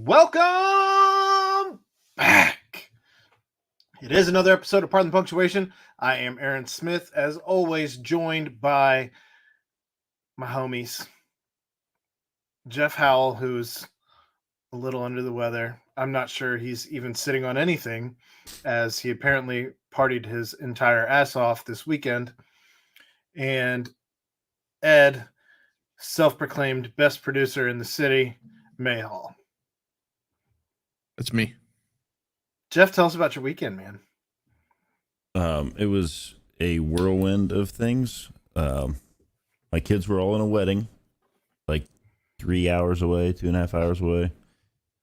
Welcome back. It is another episode of Pardon the Punctuation. I am Aaron Smith, as always, joined by my homies. Jeff Howell, who's a little under the weather. I'm not sure he's even sitting on anything, as he apparently partied his entire ass off this weekend. And Ed, self-proclaimed best producer in the city, Mayhall. That's me. Jeff, tell us about your weekend, man. It was a whirlwind of things. My kids were all in a wedding, like 3 hours away, 2.5 hours away.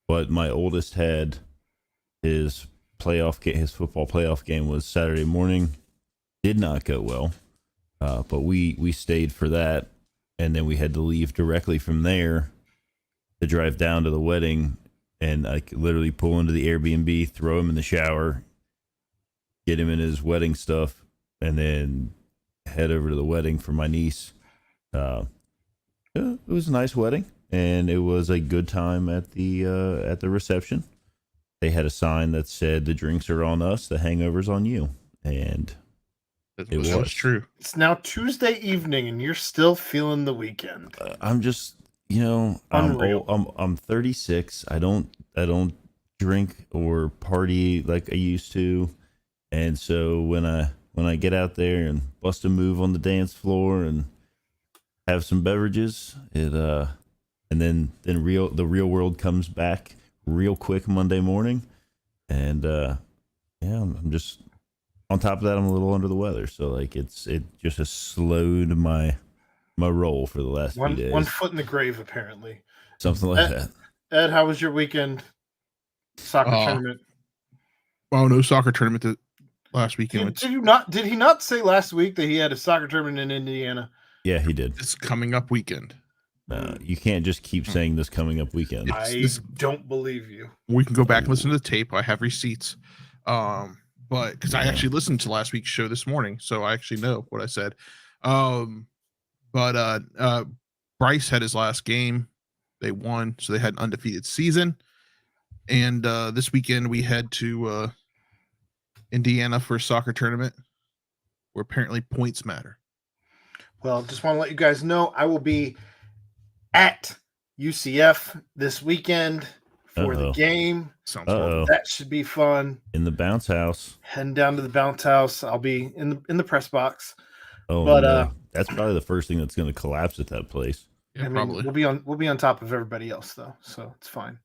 But my oldest had his football playoff game was Saturday morning. Did not go well, but we stayed for that, and then we had to leave directly from there to drive down to the wedding. And I could literally pull into the Airbnb, throw him in the shower, get him in his wedding stuff, and then head over to the wedding for my niece. It was a nice wedding, and it was a good time at the reception. They had a sign that said, "The drinks are on us, the hangover's on you," and it was true. It's now Tuesday evening, and you're still feeling the weekend. I'm just. I'm 36. I don't drink or party like I used to, and so when I get out there and bust a move on the dance floor and have some beverages, and then the real world comes back real quick Monday morning, and I'm just on top of that. I'm a little under the weather, so like it just has slowed my roll for the last few days. 1 foot in the grave, apparently. Something like that. Ed, how was your weekend? Soccer tournament. Oh, no soccer tournament last weekend. Did he not say last week that he had a soccer tournament in Indiana? Yeah, he did. It's coming up weekend. You can't just keep saying this coming up weekend. I don't believe you. We can go back and listen to the tape. I have receipts. But because I actually listened to last week's show this morning, so I actually know what I said. But Bryce had his last game. They won, so they had an undefeated season. And this weekend we head to Indiana for a soccer tournament where apparently points matter. Well, just want to let you guys know I will be at UCF this weekend for the game. Sounds fun. That should be fun. In the bounce house. Heading down to the bounce house. I'll be in the press box. Oh, but no. That's probably the first thing that's going to collapse at that place. Yeah, probably. We'll be on top of everybody else though, so it's fine.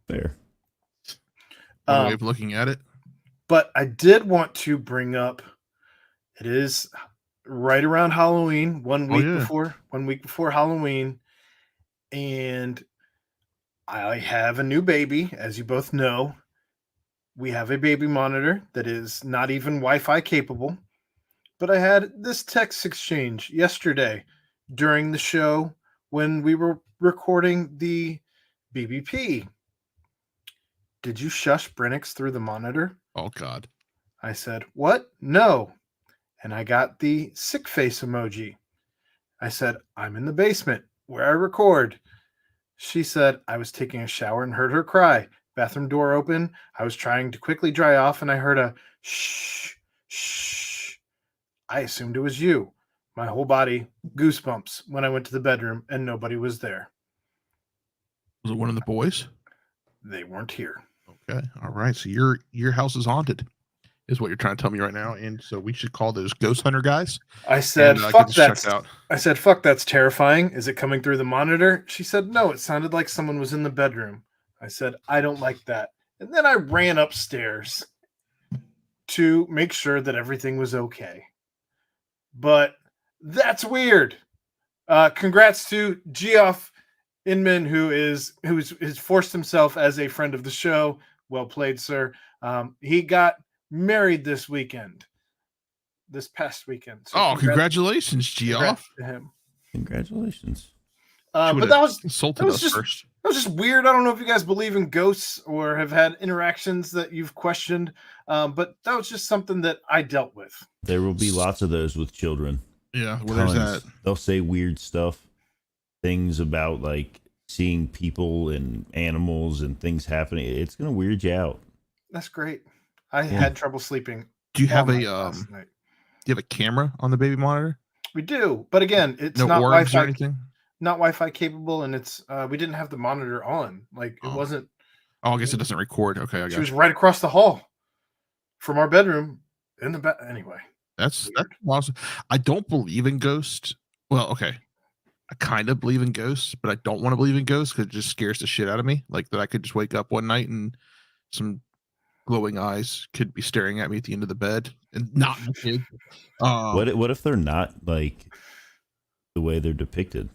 Fair. Way of looking at it. But I did want to bring up. It is right around Halloween, 1 week before Halloween, and I have a new baby, as you both know. We have a baby monitor that is not even Wi-Fi capable. But I had this text exchange yesterday during the show when we were recording the BBP. Did you shush Brennix through the monitor? Oh, God. I said, what? No. And I got the sick face emoji. I said, I'm in the basement where I record. She said, I was taking a shower and heard her cry. Bathroom door open. I was trying to quickly dry off and I heard a shh, shh. I assumed it was you. My whole body, goosebumps when I went to the bedroom and nobody was there. Was it one of the boys? They weren't here. Okay. All right. So your house is haunted, is what you're trying to tell me right now. And so we should call those ghost hunter guys. I said, fuck that. I said, fuck, that's terrifying. Is it coming through the monitor? She said, no, it sounded like someone was in the bedroom. I said, I don't like that. And then I ran upstairs to make sure that everything was okay. But that's weird. Congrats to Geoff Inman, who's forced himself as a friend of the show. Well played, sir. He got married this past weekend. So congratulations, Geoff. To him. Congratulations. But that was first. That was just weird. I don't know if you guys believe in ghosts or have had interactions that you've questioned, but that was just something that I dealt with. There will be lots of those with children. Yeah, well, there's that. They'll say weird stuff, things about like seeing people and animals and things happening. It's gonna weird you out. That's great. I had trouble sleeping. Do you have all a night last night. do you have a camera on the baby monitor? We do, but again, it's No not orbs or Wi-Fi, anything? not Wi-Fi capable, and it's we didn't have the monitor on. Like it Oh. wasn't. Oh, I guess it doesn't record. Okay, I She got was you. right across the hall from our bedroom in the back. Anyway, That's weird. awesome. I don't believe in ghosts. Well, okay. I kind of believe in ghosts, but I don't want to believe in ghosts because it just scares the shit out of me. Like that I could just wake up one night and some glowing eyes could be staring at me at the end of the bed and not my kid. What if they're not like the way they're depicted?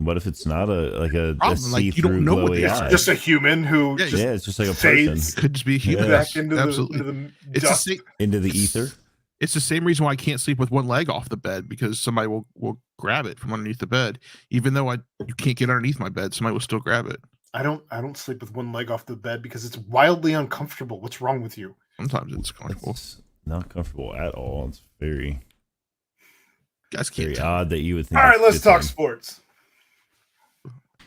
What if it's not a Problem, see-through like, you don't know what glowy they It's eye? just a human who Yeah, just It's just like a fades person could just be a human. Yeah. back into Absolutely. the It's the dust. same. into the It's- ether. It's the same reason why I can't sleep with one leg off the bed because somebody will grab it from underneath the bed. Even though you can't get underneath my bed, somebody will still grab it. I don't sleep with one leg off the bed because it's wildly uncomfortable. What's wrong with you? Sometimes it's comfortable. It's not comfortable at all. It's very, Guys can't very tell. odd that you would think. All right, it's a let's good talk thing. sports.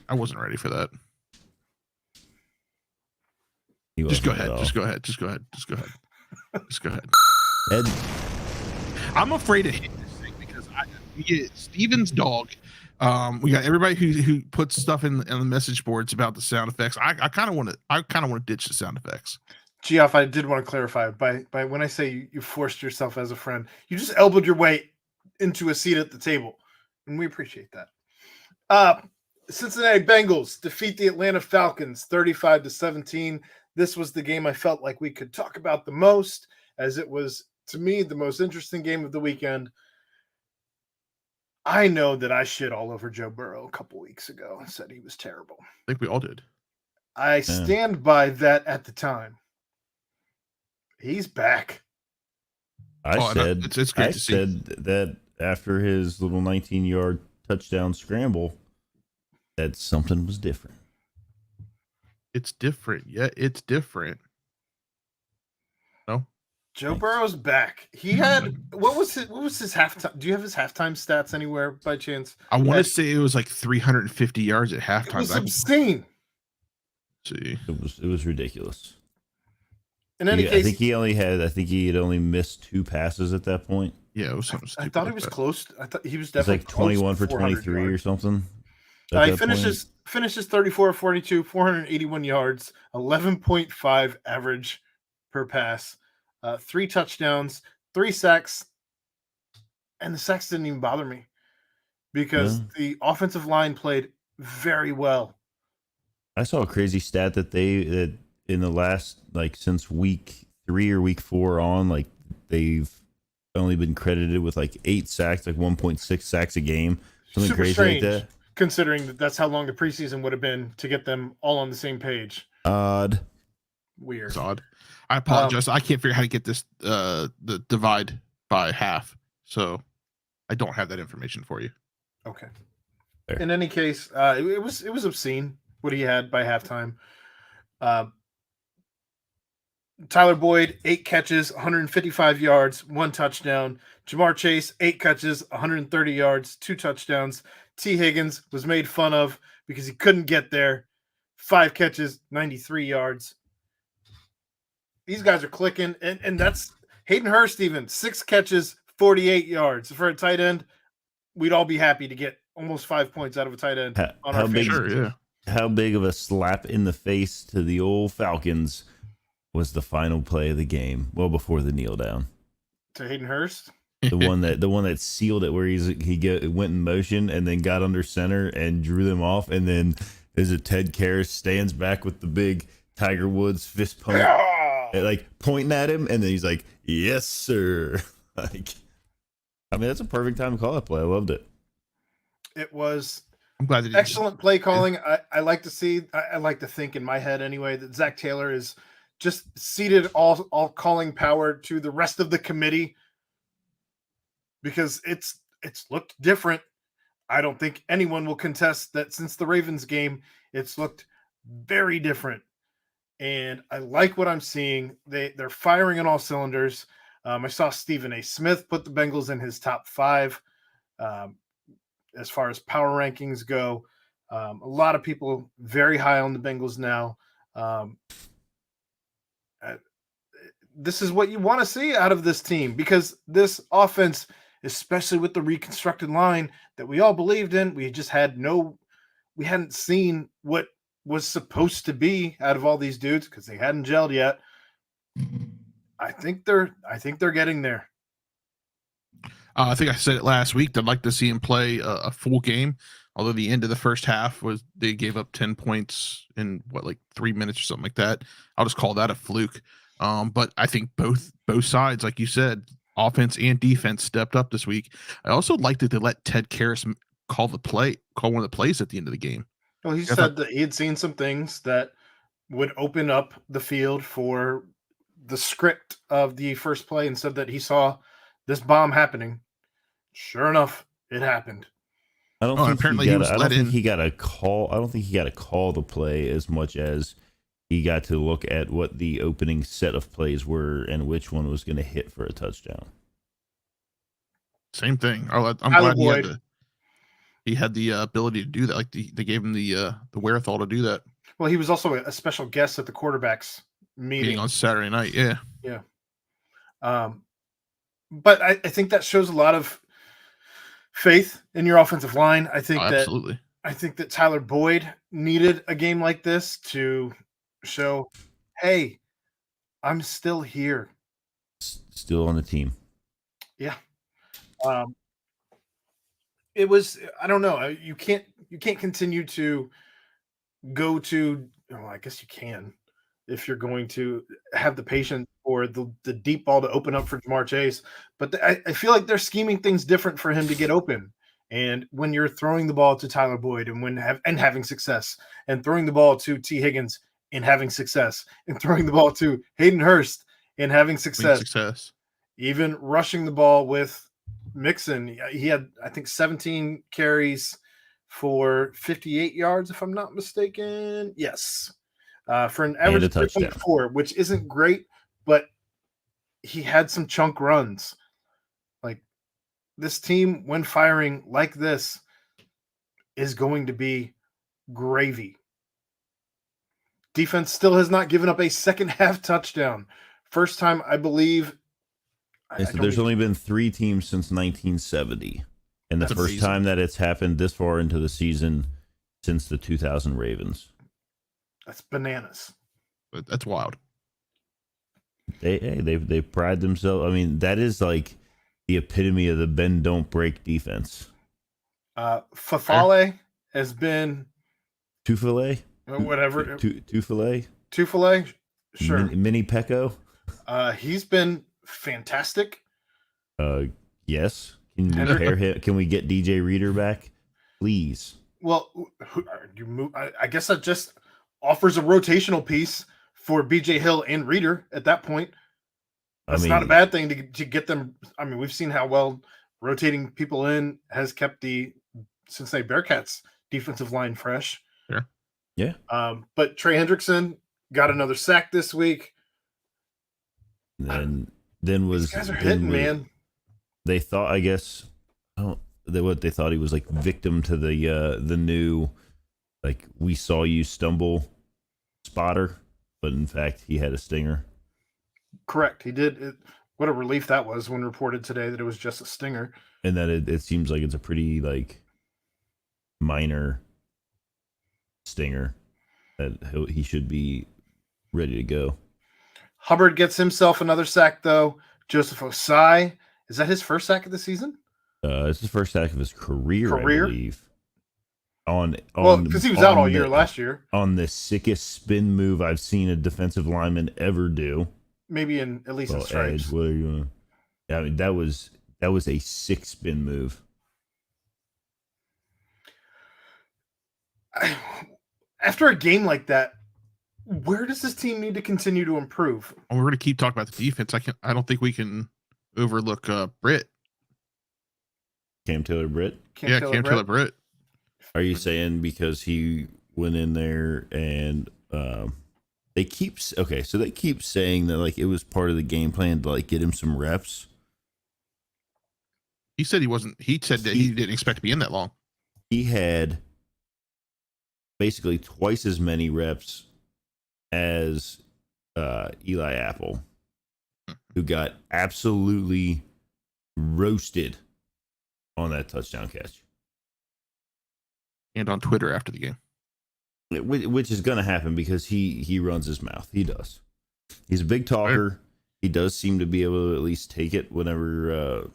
I wasn't ready for that. He Just go wasn't at ahead. all. Just go ahead. Just go ahead. Just go ahead. Just go ahead. Ed, I'm afraid to hit this thing because we get Steven's dog. We got everybody who puts stuff in the message boards about the sound effects. I kind of want to ditch the sound effects. Geoff, I did want to clarify by when I say you forced yourself as a friend, you just elbowed your way into a seat at the table, and we appreciate that. Cincinnati Bengals defeat the Atlanta Falcons 35-17. This was the game I felt like we could talk about the most, as it was, to me, the most interesting game of the weekend. I know that I shit all over Joe Burrow a couple weeks ago and said he was terrible. I think we all did. I stand by that at the time. He's back. I said it's great I to see. said that after his little 19-yard touchdown scramble, that something was different. It's different. Yeah, it's different. No, Joe Thanks. Burrow's back. He had what was his halftime? Do you have his halftime stats anywhere by chance? I want to say it was like 350 yards at It halftime. was obscene. See, It was ridiculous. In any I case, think he had only missed 2 passes at that point. yeah, it was something. I thought he was close. I thought he was It's definitely like 21 for 23 or yards. something. He finishes 34-42, 481 yards, 11.5 average per pass, 3 touchdowns, 3 sacks, and the sacks didn't even bother me because the offensive line played very well. I saw a crazy stat that that in the last, like, since week 3 or week 4 on, like, they've only been credited with like 8 sacks, like 1.6 sacks a game, something Super crazy strange, like that. considering that's how long the preseason would have been to get them all on the same page. Odd. Weird. It's odd. I apologize. I can't figure out how to get this the divide by half, so I don't have that information for you. Okay. Fair. In any case, it was obscene what he had by halftime. Tyler Boyd, 8 catches, 155 yards, 1 touchdown. Jamar Chase, 8 catches, 130 yards, 2 touchdowns. T. Higgins was made fun of because he couldn't get there. 5 catches, 93 yards. These guys are clicking, and that's Hayden Hurst even, 6 catches, 48 yards. For a tight end, we'd all be happy to get almost 5 points out of a tight end on our big, fantasy team. How big of a slap in the face to the old Falcons was the final play of the game? Well, before the kneel down. To Hayden Hurst? The one that sealed it, where went in motion and then got under center and drew them off, and then there's a Ted Karras stands back with the big Tiger Woods fist pump, like pointing at him, and then he's like, "Yes, sir." Like, I mean, that's a perfect time to call that play. I loved it. It was I'm glad that excellent play calling. I like to see. I like to think in my head anyway that Zach Taylor is just ceded all calling power to the rest of the committee, because it's looked different. I don't think anyone will contest that since the Ravens game, it's looked very different. And I like what I'm seeing. They're firing on all cylinders. I saw Stephen A. Smith put the Bengals in his top 5 as far as power rankings go. A lot of people very high on the Bengals now. Um, this is what you want to see out of this team because this offense, especially with the reconstructed line that we all believed in, we hadn't seen what was supposed to be out of all these dudes because they hadn't gelled yet. I think they're getting there. I think I said it last week. I'd like to see him play a full game. Although the end of the first half was they gave up 10 points in 3 minutes or something like that. I'll just call that a fluke. But I think both sides, like you said, offense and defense stepped up this week. I also liked that they let Ted Karras call one of the plays at the end of the game. Well, he said that he had seen some things that would open up the field for the script of the first play and said that he saw this bomb happening. Sure enough, it happened. I don't think he got a call. I don't think he got to call the play as much as he got to look at what the opening set of plays were and which one was going to hit for a touchdown. Same thing. I'm glad he had the ability to do that. Like they gave him the wherewithal to do that. Well, he was also a special guest at the quarterbacks meeting on Saturday night. Yeah. Yeah. But I think that shows a lot of faith in your offensive line. Absolutely. I think that Tyler Boyd needed a game like this to show, hey, I'm still here. Still on the team. Yeah. It was, I don't know. You can't continue to go to, well, I guess you can if you're going to have the patience for the deep ball to open up for Jamar Chase. But I feel like they're scheming things different for him to get open. And when you're throwing the ball to Tyler Boyd and having success, and throwing the ball to T. Higgins and having success, and throwing the ball to Hayden Hurst and having success, even rushing the ball with Mixon, he had, I think, 17 carries for 58 yards, if I'm not mistaken. Yes. For an average of 3.4, which isn't great, but he had some chunk runs. Like, this team, when firing like this, is going to be gravy. Defense still has not given up a second half touchdown. First time, I believe. There's only been 3 teams since 1970. And the first time that it's happened this far into the season since the 2000 Ravens. That's bananas. That's wild. They pride themselves. I mean, that is like the epitome of the bend don't break defense. Fafale has been Tufale, whatever. Tufale, sure. Mini Pecco. He's been fantastic. Yes. Can we get DJ Reader back, please? Well, I guess that just offers a rotational piece for BJ Hill and Reader at that point. That's not a bad thing to get them. I mean, we've seen how well rotating people in has kept the Cincinnati Bearcats defensive line fresh. Yeah. But Trey Hendrickson got another sack this week. These guys are hitting, man. They thought, I guess, they thought he was like victim to the new, like, we saw you stumble spotter, but in fact he had a stinger. Correct, he did. What a relief that was when reported today that it was just a stinger, and that it seems like it's a pretty like minor stinger that he should be ready to go. Hubbard gets himself another sack though. Joseph Osai, is that his first sack of the season? It's his first sack of his career? I believe. Because he was out all year last year. On the sickest spin move I've seen a defensive lineman ever do. Maybe in at least in stripes. Edge, what are you gonna, I mean, that was a sick spin move. After a game like that, where does this team need to continue to improve? Well, we're going to keep talking about the defense. I don't think we can overlook Britt. Cam Taylor-Britt? Cam Taylor-Britt. Are you saying because he went in there and they keep saying that like it was part of the game plan to like get him some reps? He said he wasn't. He said that he didn't expect to be in that long. He had basically twice as many reps as Eli Apple, who got absolutely roasted on that touchdown catch. And on Twitter after the game. Which is going to happen because he runs his mouth. He does. He's a big talker. Right. He does seem to be able to at least take it whenever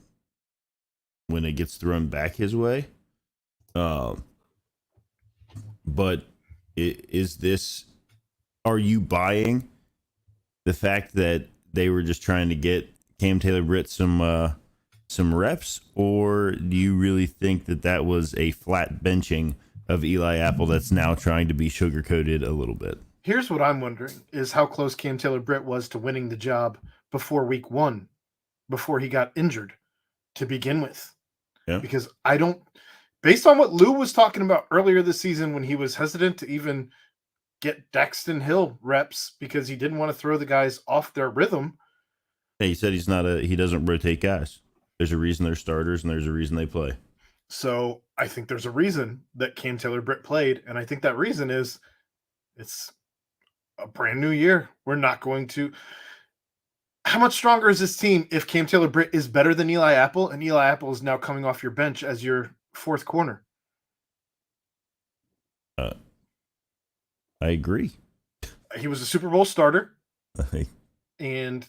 when it gets thrown back his way. But are you buying the fact that they were just trying to get Cam Taylor-Britt some reps, or do you really think that was a flat benching of Eli Apple that's now trying to be sugar-coated a little bit? Here's what I'm wondering is how close Cam Taylor-Britt was to winning the job before week 1, before he got injured to begin with. Yeah. Because based on what Lou was talking about earlier this season when he was hesitant to even get Daxton Hill reps because he didn't want to throw the guys off their rhythm. He said he doesn't rotate guys. There's a reason they're starters and there's a reason they play. So I think there's a reason that Cam Taylor-Britt played, and I think that reason is it's a brand new year. We're not going to. How much stronger is this team if Cam Taylor-Britt is better than Eli Apple, and Eli Apple is now coming off your bench as your fourth corner? I agree. He was a Super Bowl starter, and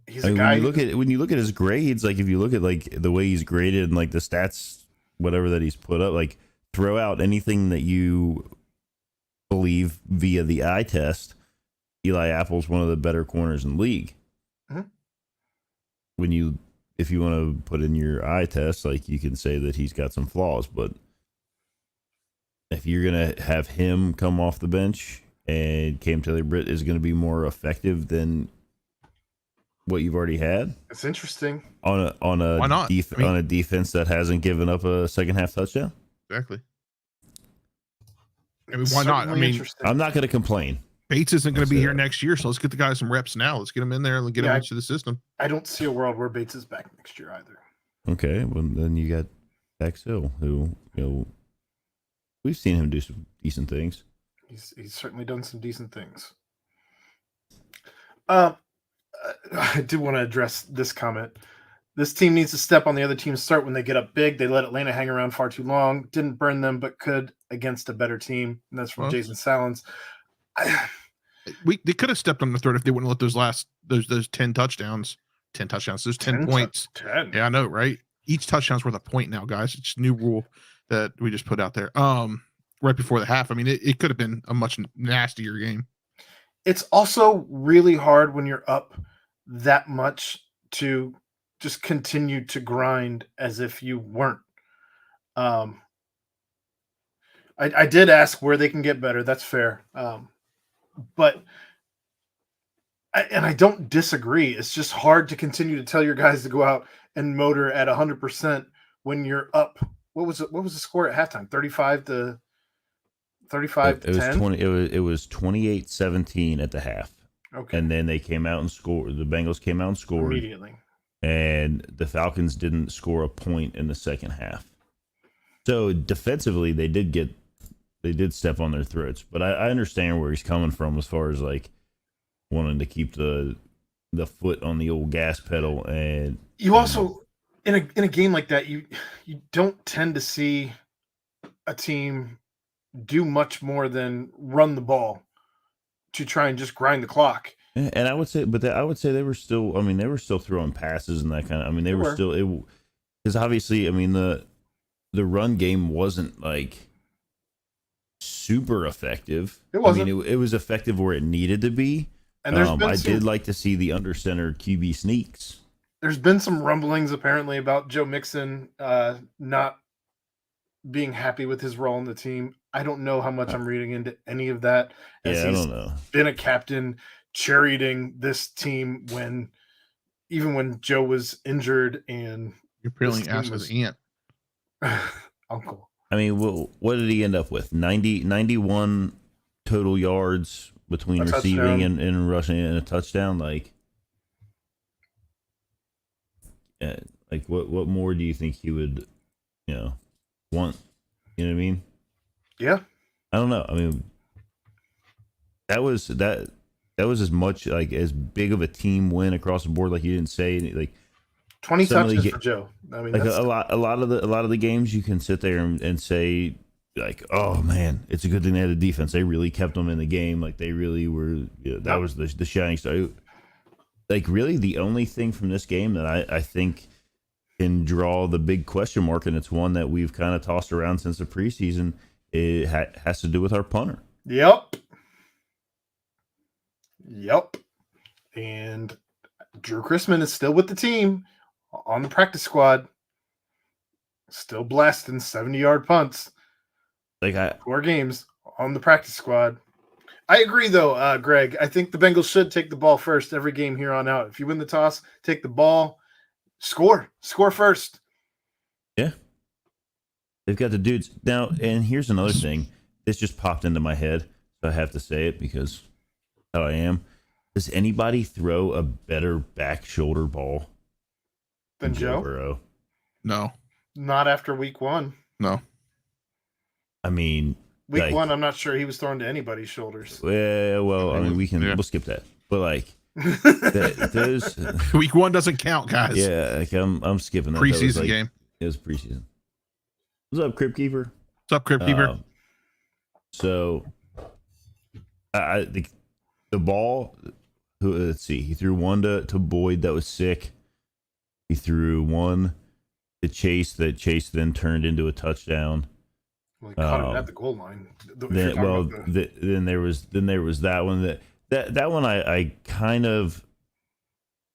he's a guy. When you look at his grades, like if you look at like the way he's graded and like the stats, whatever that he's put up, like throw out anything that you believe via the eye test, Eli Apple's one of the better corners in the league. Mm-hmm. If you want to put in your eye test, like you can say that he's got some flaws, but if you're gonna have him come off the bench and Cam Taylor-Britt is going to be more effective than what you've already had, it's interesting on a why not? On a defense that hasn't given up a second half touchdown. Exactly. I mean, why not? I mean, I'm not going to complain. Bates isn't going to be here next year, so let's get the guys some reps now. Let's get him in there and get him into the system. I don't see a world where Bates is back next year either. Okay, well then you got Dax Hill, who we've seen him do some decent things. He's certainly done some decent things. I do want to address this comment. This team needs to step on the other team's start when they get up big. They let Atlanta hang around far too long. Didn't burn them, but could against a better team. And that's from Jason Salins. They could have stepped on the throat if they wouldn't let those 10 touchdowns. 10 touchdowns. Those 10 points. 10. Yeah, I know, right? Each touchdown's worth a point now, guys. It's a new rule that we just put out there. Right before the half. I mean, it could have been a much nastier game. It's also really hard when you're up that much to just continue to grind as if you weren't. I did ask where they can get better. That's fair. But I don't disagree. It's just hard to continue to tell your guys to go out and motor at 100% when you're up. What was the score at halftime? 35 to 10? It was 28-17 at the half. Okay. And then they came out and scored. The Bengals came out and scored immediately. And the Falcons didn't score a point in the second half. So defensively, they did step on their throats. But I understand where he's coming from as far as like wanting to keep the foot on the old gas pedal. And you also in a game like that, you don't tend to see a team do much more than run the ball to try and just grind the clock. And I would say they were still. I mean, they were still throwing passes and that kind of. I mean, they were still. Because obviously, I mean the run game wasn't like super effective. It wasn't. I mean, it was effective where it needed to be. And I did like to see the under center QB sneaks. There's been some rumblings apparently about Joe Mixon not being happy with his role in the team. I don't know how much I'm reading into any of that. As I don't know. Been a captain charioting this team even when Joe was injured, and you're apparently asked his aunt. Uncle. I mean, what did he end up with? 91 total yards between receiving and rushing and a touchdown. Like what more do you think he would, want? You know what I mean? Yeah. I don't know. I mean, that was as much like as big of a team win across the board. Like you didn't say like 20 touches for Joe. I mean, like that's a lot of the games you can sit there and say like, oh man, it's a good thing they had a defense. They really kept them in the game. Like they really were. That was the shining star. Like really, the only thing from this game that I think can draw the big question mark, and it's one that we've kind of tossed around since the preseason. It has to do with our punter. Yep. And Drew Chrisman is still with the team on the practice squad, still blasting 70-yard punts. Like 4 games on the practice squad. I agree, though, Greg. I think the Bengals should take the ball first every game here on out. If you win the toss, take the ball, score first. Yeah. They've got the dudes. Now, and here's another thing. This just popped into my head, so I have to say it because how I am. Does anybody throw a better back shoulder ball than Joe Burrow? No. Not after week 1. No. I mean, week 1, I'm not sure he was thrown to anybody's shoulders. Well, I mean, we'll skip that. But like, those week 1 doesn't count, guys. Yeah, like I'm skipping that. Preseason game. It was preseason. What's up, Crypt Keeper? What's up, Crypt Keeper? So, I think the ball. Let's see. He threw one to Boyd that was sick. He threw one to Chase that Chase then turned into a touchdown. Well, he caught it at the goal line. Then there was that one that one I kind of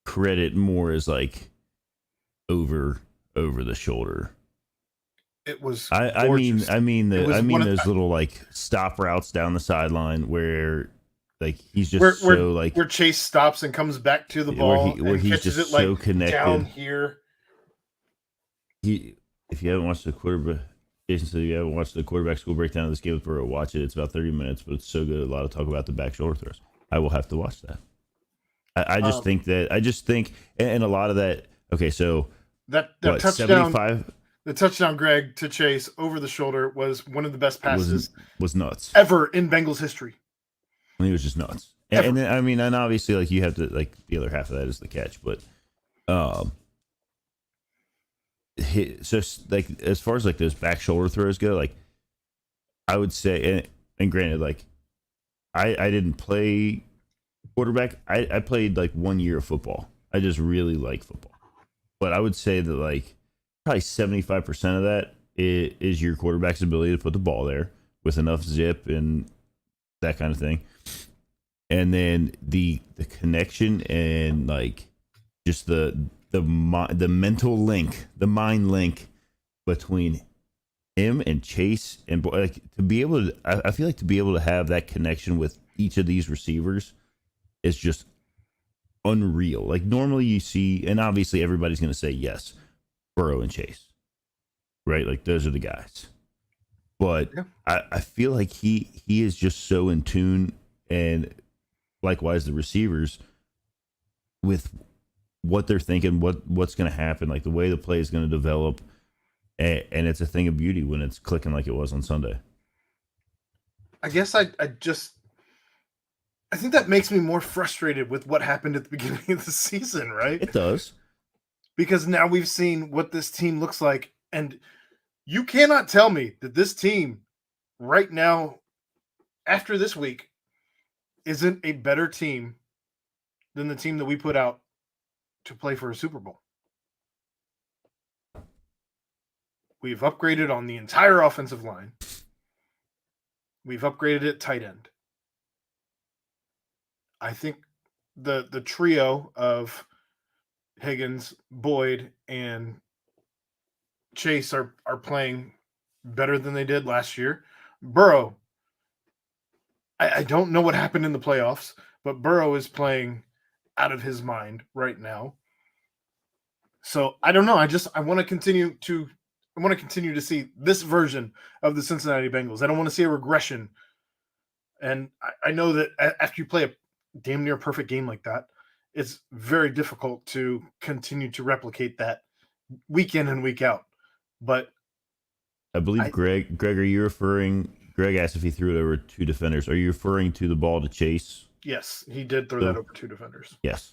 credit more as like over the shoulder. It was. I mean those little like stop routes down the sideline where like he's just where Chase stops and comes back to the ball where he's just so connected down here. If you haven't watched the quarterback, Jason said you haven't watched the quarterback school breakdown of this game with Burrow, watch it. It's about 30 minutes, but it's so good. A lot of talk about the back shoulder throws. I will have to watch that. I just think and a lot of that. Okay, so that touchdown, 75. The touchdown, Greg, to Chase over the shoulder was one of the best passes was nuts ever in Bengals history. And he was just nuts. And then, I mean, and obviously, like you have to like the other half of that is the catch, but so like as far as like those back shoulder throws go, like I would say, and granted, like I didn't play quarterback. I played like 1 year of football. I just really like football, but I would say that like probably 75% of that is your quarterback's ability to put the ball there with enough zip and that kind of thing. And then the connection and like just the mental link, the mind link between him and Chase and like to be able to, I feel like to be able to have that connection with each of these receivers is just unreal. Like normally you see, and obviously everybody's going to say yes, Burrow and Chase, right? Like those are the guys. But yeah. I feel like he is just so in tune, and likewise the receivers with what they're thinking, what's going to happen, like the way the play is going to develop, and it's a thing of beauty when it's clicking like it was on Sunday. I guess I think that makes me more frustrated with what happened at the beginning of the season, right? It does. Because now we've seen what this team looks like, and you cannot tell me that this team right now, after this week, isn't a better team than the team that we put out to play for a Super Bowl. We've upgraded on the entire offensive line. We've upgraded at tight end. I think the trio of Higgins, Boyd, and Chase are playing better than they did last year. Burrow, I don't know what happened in the playoffs, but Burrow is playing out of his mind right now. So I don't know. I want to continue to see this version of the Cincinnati Bengals. I don't want to see a regression. And I know that after you play a damn near perfect game like that, it's very difficult to continue to replicate that week in and week out. But I believe Greg, are you referring Greg asked if he threw it over 2 defenders. Are you referring to the ball to Chase? Yes, he did throw that over 2 defenders. Yes.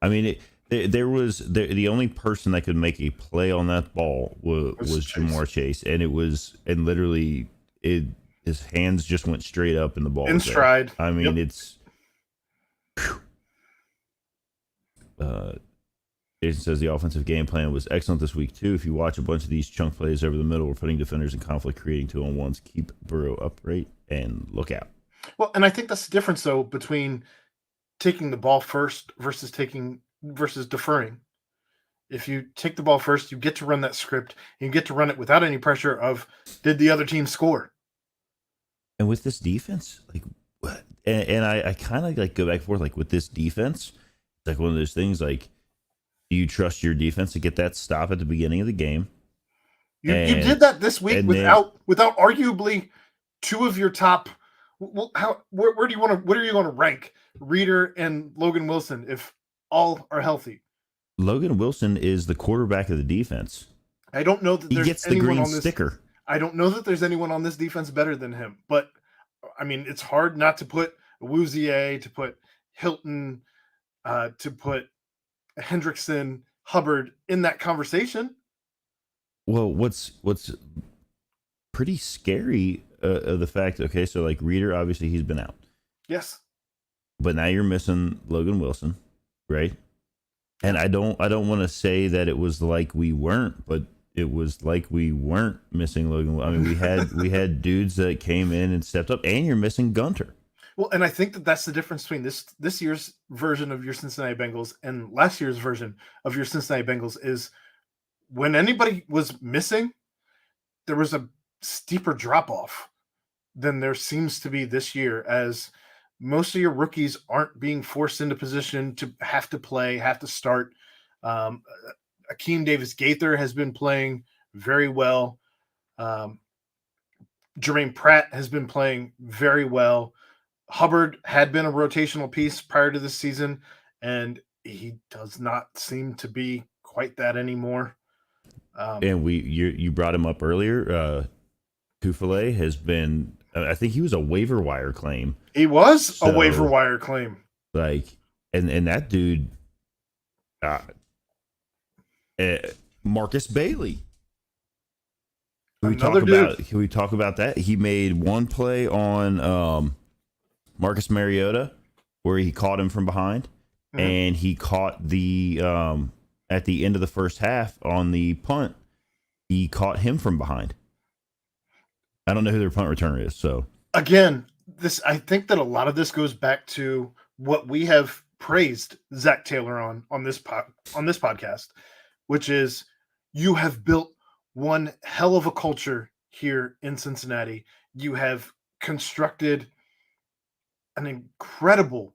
I mean, the only person that could make a play on that ball was Jamar Chase, and literally his hands just went straight up and the ball in stride. I mean, it's. Jason says the offensive game plan was excellent this week too. If you watch a bunch of these chunk plays over the middle, we're putting defenders in conflict, creating 2-on-1s. Keep Burrow upright and look out. Well, and I think that's the difference though between taking the ball first versus deferring. If you take the ball first, you get to run that script and you get to run it without any pressure of did the other team score. And with this defense, like, and I kind of like go back and forth, like with this defense, it's like one of those things. Like, do you trust your defense to get that stop at the beginning of the game? You did that this week without arguably 2 of your top. Well, where do you want to? What are you going to rank Reader and Logan Wilson if all are healthy? Logan Wilson is the quarterback of the defense. I don't know that he gets the green sticker. I don't know that there's anyone on this defense better than him. But I mean, it's hard not to put Awuzie, to put Hilton, to put Hendrickson, Hubbard in that conversation. Well, what's pretty scary of the fact, okay, so like Reader, obviously he's been out. Yes. But now you're missing Logan Wilson, right? And I don't want to say that it was like we weren't, but it was like we weren't missing Logan. I mean, we had dudes that came in and stepped up, and you're missing Gunter. Well, and I think that's the difference between this year's version of your Cincinnati Bengals and last year's version of your Cincinnati Bengals is when anybody was missing, there was a steeper drop-off than there seems to be this year, as most of your rookies aren't being forced into position to have to play, have to start. Akeem Davis-Gaither has been playing very well. Jermaine Pratt has been playing very well. Hubbard had been a rotational piece prior to this season, and he does not seem to be quite that anymore. And you brought him up earlier. Kufale has been, I think he was a waiver wire claim. He was a waiver wire claim. Like, and that dude, Marcus Bailey. Can we talk about that? He made one play on Marcus Mariota where he caught him from behind, and he caught the at the end of the first half on the punt. He caught him from behind. I don't know who their punt returner is. So again, I think that a lot of this goes back to what we have praised Zach Taylor on this podcast, which is you have built one hell of a culture here in Cincinnati. You have constructed an incredible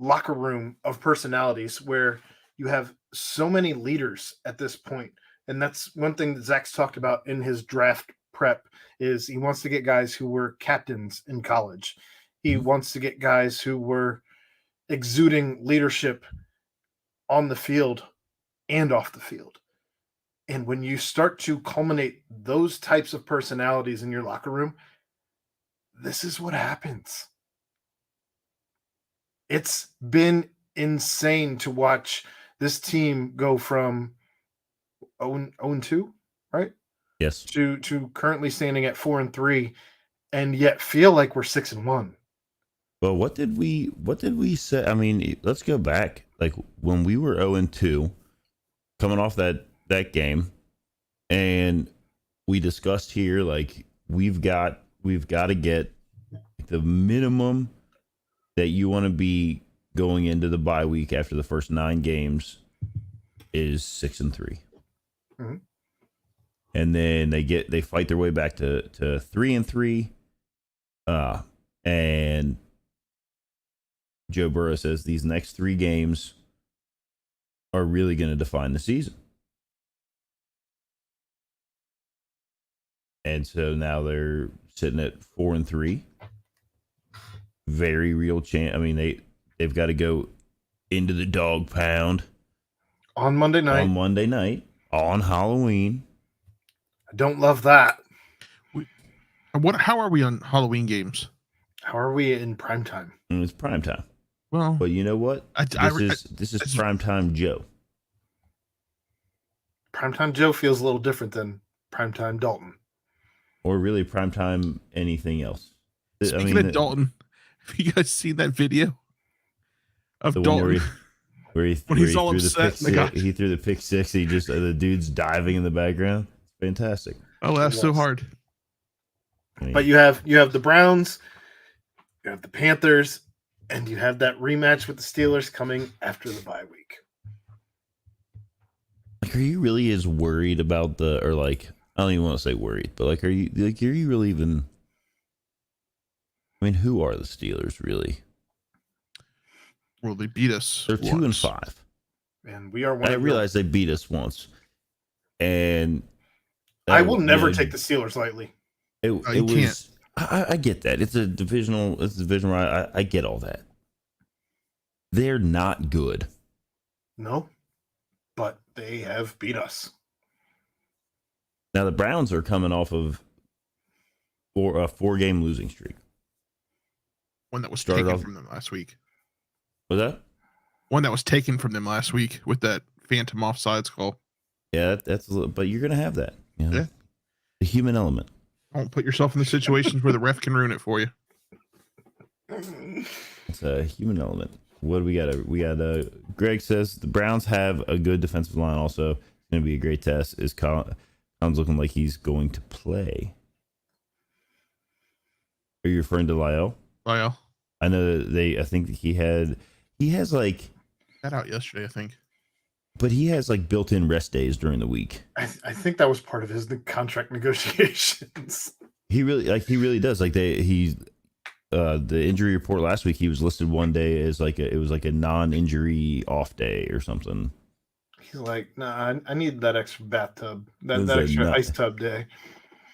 locker room of personalities where you have so many leaders at this point. And that's one thing that Zach's talked about in his draft prep is he wants to get guys who were captains in college. He wants to get guys who were exuding leadership on the field and off the field. And when you start to culminate those types of personalities in your locker room, this is what happens. It's been insane to watch this team go from 0-2, right? Yes. To currently standing at 4-3, and yet feel like we're 6-1. Well, what did we say? I mean, let's go back. Like when we were 0-2, coming off that game, and we discussed here, like we've got to get the minimum that you want to be going into the bye week after the first 9 games is 6-3. Mm-hmm. And then they fight their way back to 3-3. And Joe Burrow says these next 3 games are really going to define the season. And so now they're sitting at 4-3. Very real chance. I mean, they've got to go into the dog pound on Monday night, on Halloween. I don't love that. How are we on Halloween games? How are we in prime time? It's prime time. Well, but you know what? This is primetime Joe. Primetime Joe feels a little different than primetime Dalton. Or really primetime anything else. Speaking of Dalton, have you guys seen that video of the Dalton? Where he threw the pick six. He just the dude's diving in the background. It's fantastic. I laughed so hard. But you have the Browns, you have the Panthers, and you have that rematch with the Steelers coming after the bye week. Like, are you really as worried about I don't even want to say worried, but are you really even? I mean, who are the Steelers really? Well, they beat us. They're 2-5, and we are. I realize they beat us once, and I will never take the Steelers lightly. It was. I get that it's a division where I get all that. They're not good. No, but they have beat us. Now the Browns are coming off of a 4-game losing streak. One that was taken from them last week. Was that? One that was taken from them last week with that phantom offsides call. Yeah, that's a little, but you're going to have that. You know? Yeah. The human element. Don't put yourself in the situations where the ref can ruin it for you. It's a human element. What do we got? Greg says the Browns have a good defensive line. Also, it's going to be a great test. Is Collins looking like he's going to play? Are you referring to Lyle? Lyle. I know I think he has like that out yesterday, I think. But he has like built-in rest days during the week. I think that was part of his contract negotiations. He really does. Like the injury report last week, he was listed one day as it was like a non-injury off day or something. He's like, nah, I need that extra bathtub, that extra ice tub day,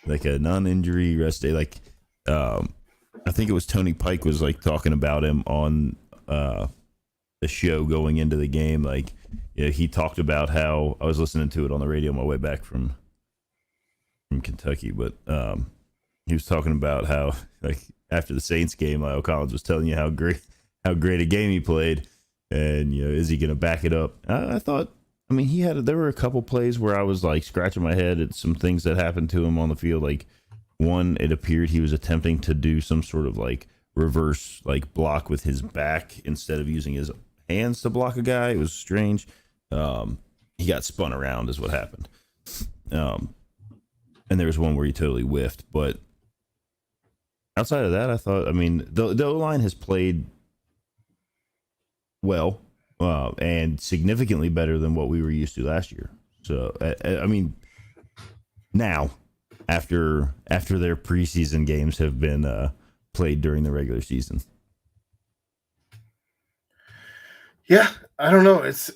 like a non-injury rest day. Like, I think it was Tony Pike was like talking about him on the show going into the game. Like, yeah, he talked about how I was listening to it on the radio on my way back from Kentucky, but he was talking about how like after the Saints game, Lyle Collins was telling you how great a game he played, and is he going to back it up? I thought, I mean, there were a couple plays where I was like scratching my head at some things that happened to him on the field. Like one, it appeared he was attempting to do some sort of like reverse like block with his back instead of using his hands to block a guy. It was strange. He got spun around is what happened. And there was one where he totally whiffed, but outside of that, I thought, I mean, the O-line has played well, and significantly better than what we were used to last year. So, I mean, now after their preseason games have been played during the regular season. Yeah, I don't know. It's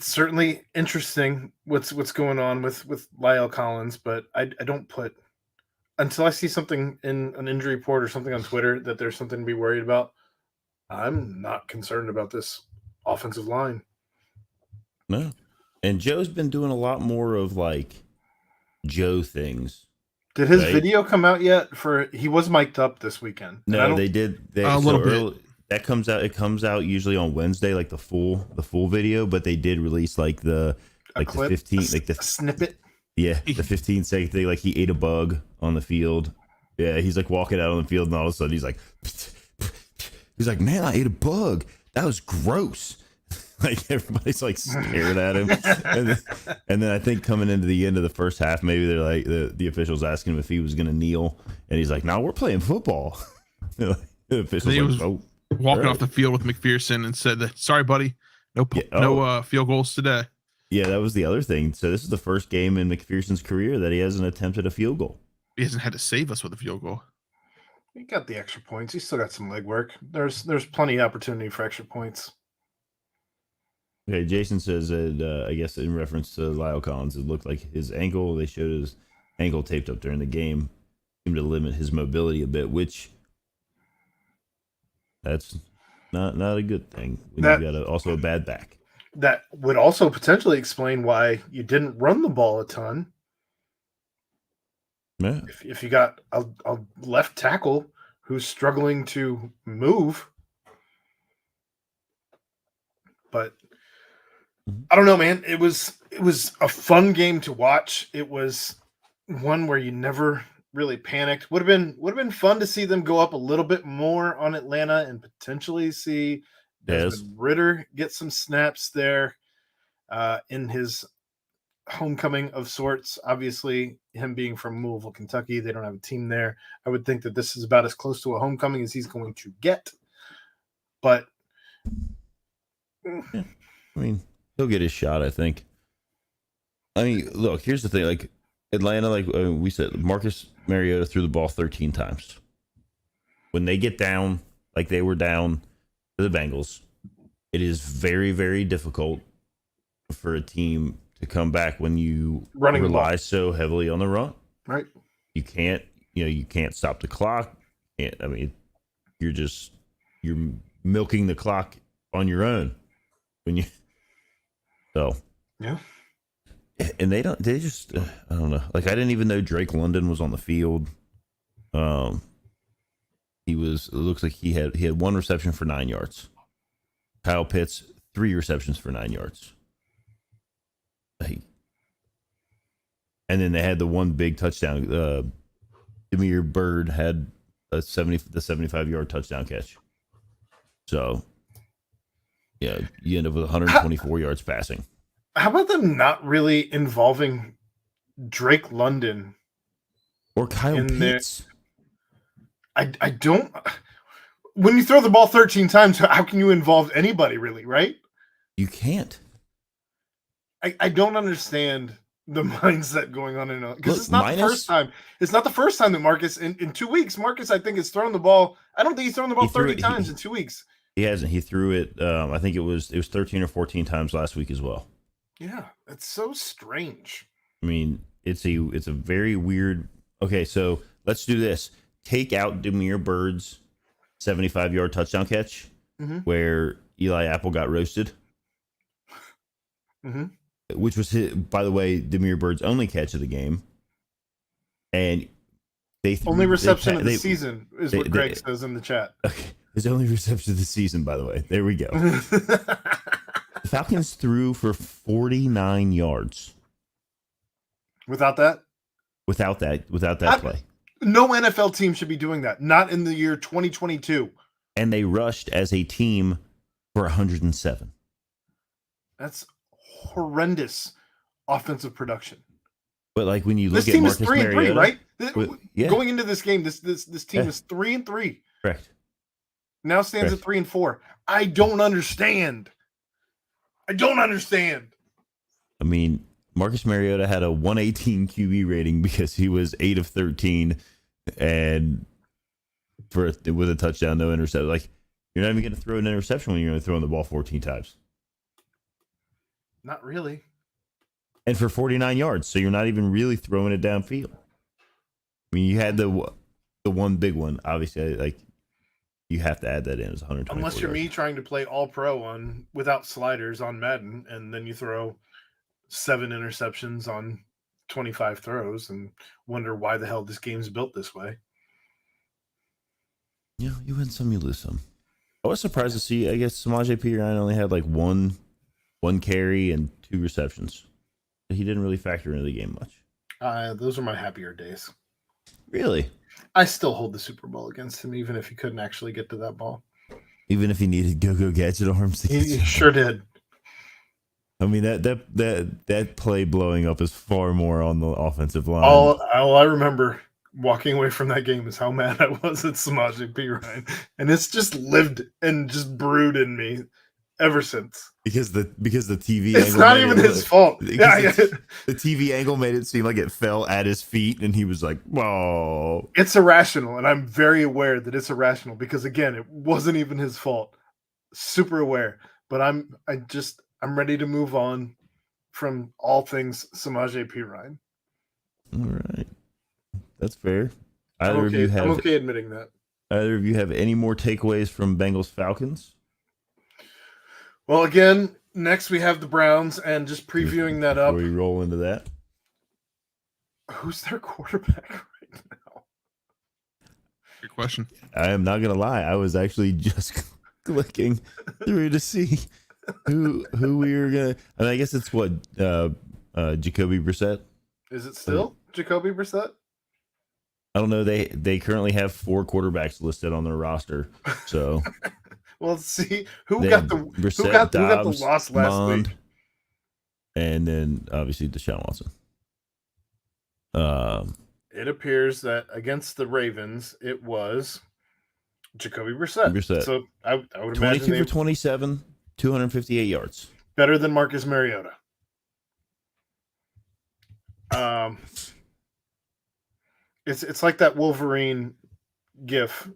certainly interesting what's going on with Lyle Collins, but I don't put, until I see something in an injury report or something on Twitter that there's something to be worried about, I'm not concerned about this offensive line. No. And Joe's been doing a lot more of like Joe things. Did his video come out yet? He was mic'd up this weekend. No, they did. A little bit. That comes out. It comes out usually on Wednesday, like the full video. But they did release like the clip, the 15, like the snippet. Yeah, the 15-second thing. Like he ate a bug on the field. Yeah, he's like walking out on the field, and all of a sudden he's like, man, I ate a bug. That was gross. Like everybody's like staring at him, and then I think coming into the end of the first half, maybe they're like the officials asking him if he was going to kneel, and he's like, "No, we're playing football." The officials was walking off the field with McPherson and said that, "Sorry, buddy, no field goals today." Yeah, that was the other thing. So this is the first game in McPherson's career that he hasn't attempted a field goal. He hasn't had to save us with a field goal. He got the extra points. He still got some leg work. There's plenty of opportunity for extra points. Okay, Jason says that I guess in reference to Lyle Collins, it looked like his ankle. They showed his ankle taped up during the game, seemed to limit his mobility a bit, which that's not a good thing when you got also a bad back. That would also potentially explain why you didn't run the ball a ton. Yeah. If you got a left tackle who's struggling to move, but I don't know, man. It was a fun game to watch. It was one where you never really panicked. Would have been fun to see them go up a little bit more on Atlanta and potentially see Desmond Ridder get some snaps there in his homecoming of sorts. Obviously, him being from Louisville, Kentucky, they don't have a team there. I would think that this is about as close to a homecoming as he's going to get. But yeah. I mean, he'll get his shot, I think. I mean, look, here's the thing. Like, Atlanta, like we said, Marcus Mariota threw the ball 13 times. When they get down, like they were down to the Bengals, it is very, very difficult for a team to come back when you rely so heavily on the run. Right. You can't stop the clock. I mean, you're milking the clock on your own yeah. And I don't know. Like, I didn't even know Drake London was on the field. It looks like he had 1 reception for 9 yards. Kyle Pitts, 3 receptions for 9 yards. And then they had the one big touchdown. Demir Bird had the 75-yard touchdown catch. So, yeah, you end up with 124 yards passing. How about them not really involving Drake London or Kyle Pitts? I don't. When you throw the ball 13 times, how can you involve anybody really, right? You can't. I don't understand the mindset going on in because it's not the first time. It's not the first time that Marcus in 2 weeks. Marcus, I think, has thrown the ball. I don't think he's thrown the ball 30 times in 2 weeks. He hasn't. He threw it. I think it was 13 or 14 times last week as well. Yeah, it's so strange. I mean, it's a very weird. Okay, so let's do this. Take out Demir Bird's 75-yard touchdown catch, where Eli Apple got roasted, which was, by the way, Demir Bird's only catch of the game, and only reception of the season is what Greg says in the chat. Okay, his only reception of the season, by the way. There we go. The Falcons threw for 49 yards. Without that play. No NFL team should be doing that. Not in the year 2022. And they rushed as a team for 107. That's horrendous offensive production. But like when you look at Marcus Mariota, this team is 3-3, right? Yeah. Going into this game, this team is 3-3. Correct. Now stands at 3-4. I don't understand. I mean, Marcus Mariota had a 118 QB rating because he was 8 of 13 and with a touchdown, no interception. Like, you're not even going to throw an interception when you're going to throw the ball 14 times. Not really. And for 49 yards, so you're not even really throwing it downfield. I mean, you had the one big one, obviously, like, you have to add that in as 120. Unless you're me trying to play all pro without sliders on Madden, and then you throw 7 interceptions on 25 throws and wonder why the hell this game's built this way. Yeah, you win some, you lose some. I was surprised to see, I guess, Samaje Perine only had like one carry and 2 receptions. He didn't really factor into the game much. Those are my happier days. Really? I still hold the Super Bowl against him, even if he couldn't actually get to that ball. Even if he needed go gadget arms. He sure did. I mean, that play blowing up is far more on the offensive line. All I remember walking away from that game is how mad I was at Samaje Perine, and it's just lived and just brewed in me ever since. Because the TV it's angle. Not even his fault. Yeah, the TV angle made it seem like it fell at his feet, and he was like, "Whoa!" It's irrational, and I'm very aware that it's irrational because, again, it wasn't even his fault. Super aware, but I'm ready to move on from all things Samaje Perine. All right, that's fair. I'm okay admitting that. Either of you have any more takeaways from Bengals Falcons? Well, again, next we have the Browns, and just previewing that up. Before we roll into that, Who's their quarterback right now? Good question. I am not gonna lie. I was actually just clicking through to see who we were gonna. And I guess it's what Jacoby Brissett. Is it still Jacoby Brissett? I don't know. They currently have 4 quarterbacks listed on their roster. So well, let's see who they got have the Brissett, who got the Dobbs, loss last Mond, week, and then obviously Deshaun Watson. It appears that against the Ravens, it was Jacoby Brissett. So I would 22 imagine for 27, 258 yards. Better than Marcus Mariota. It's like that Wolverine gif,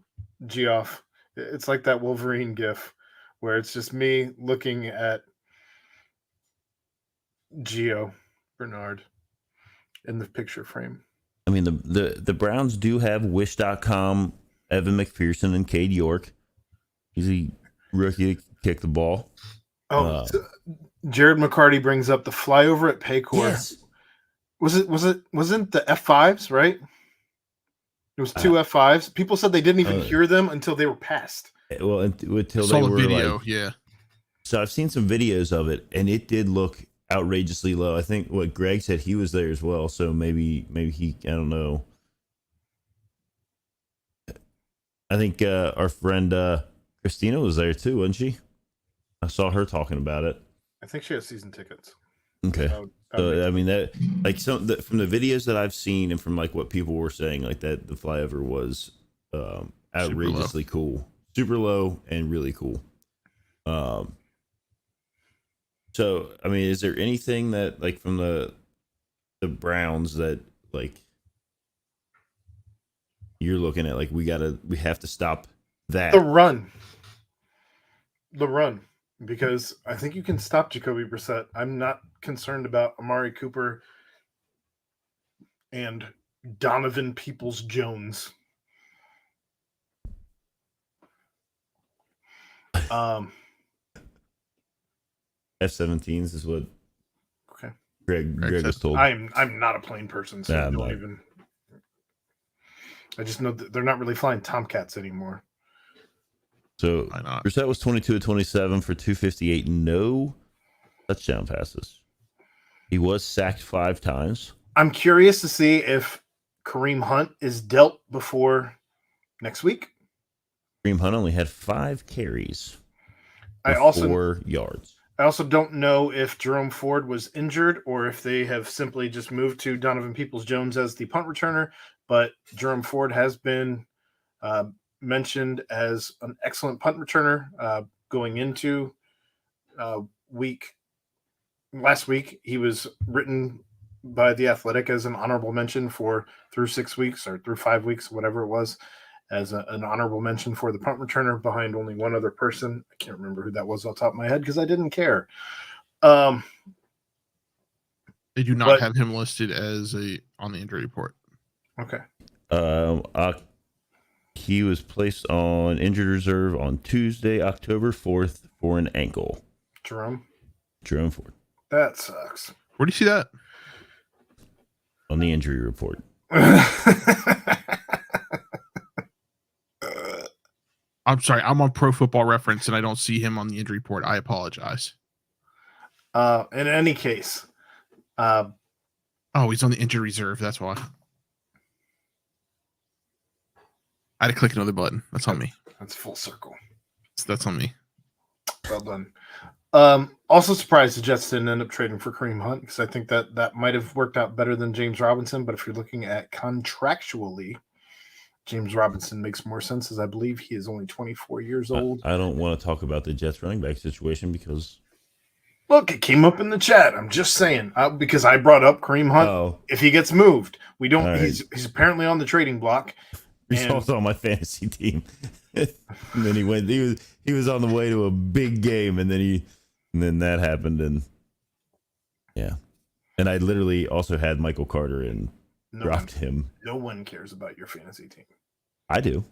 Geoff. It's like that Wolverine gif where it's just me looking at Gio Bernard in the picture frame. I mean, the Browns do have Wish.com, Evan McPherson, and Cade York. He's a rookie to kick the ball. Jared McCarty brings up the flyover at Paycor. Yes. Wasn't the F5s, right? It was 2 F5s. People said they didn't even hear them until they were passed. Well, until saw they the were video, like, yeah. So I've seen some videos of it, and it did look outrageously low. I think what Greg said, he was there as well, so maybe he, I don't know. I think our friend Christina was there too, wasn't she? I saw her talking about it. I think she has season tickets. Okay. So I mean that, like, from the videos that I've seen and from like what people were saying, like that the flyover was outrageously cool, super low and really cool. So I mean, is there anything that like from the Browns that like you're looking at, like we have to stop that? The run. Because I think you can stop Jacoby Brissett. I'm not concerned about Amari Cooper and Donovan Peoples-Jones. F-17s is what Greg was told. I'm not a plane person, so don't even. I just know that they're not really flying Tomcats anymore. So Brissett was 22 of 27 for 258, no touchdown passes. He was sacked 5 times. I'm curious to see if Kareem Hunt is dealt before next week. Kareem Hunt only had 5 carries. 4 yards. I also don't know if Jerome Ford was injured or if they have simply just moved to Donovan Peoples-Jones as the punt returner. But Jerome Ford has been mentioned as an excellent punt returner going into last week. He was written by The Athletic as an honorable mention for through 6 weeks or through 5 weeks, whatever it was, as an honorable mention for the punt returner behind only one other person. I can't remember who that was off the top of my head because I didn't care. They do not have him listed as on the injury report. Okay. He was placed on injured reserve on Tuesday, October 4th for an ankle. Jerome Ford. That sucks. Where do you see that? On the injury report. I'm sorry. I'm on Pro Football Reference and I don't see him on the injury report. I apologize. In any case. He's on the injury reserve. That's why. I had to click another button. That's on me. That's full circle. That's on me. Well done. Also surprised the Jets didn't end up trading for Kareem Hunt because I think that might have worked out better than James Robinson. But if you're looking at contractually, James Robinson makes more sense, as I believe he is only 24 years old. I don't want to talk about the Jets running back situation because... Look, it came up in the chat. I'm just saying because I brought up Kareem Hunt. Oh. If he gets moved, we don't. Right. He's apparently on the trading block. He's also on my fantasy team. And then he went. He was on the way to a big game, and then that happened, and yeah. And I literally also had Michael Carter and dropped him. No one cares about your fantasy team. I do.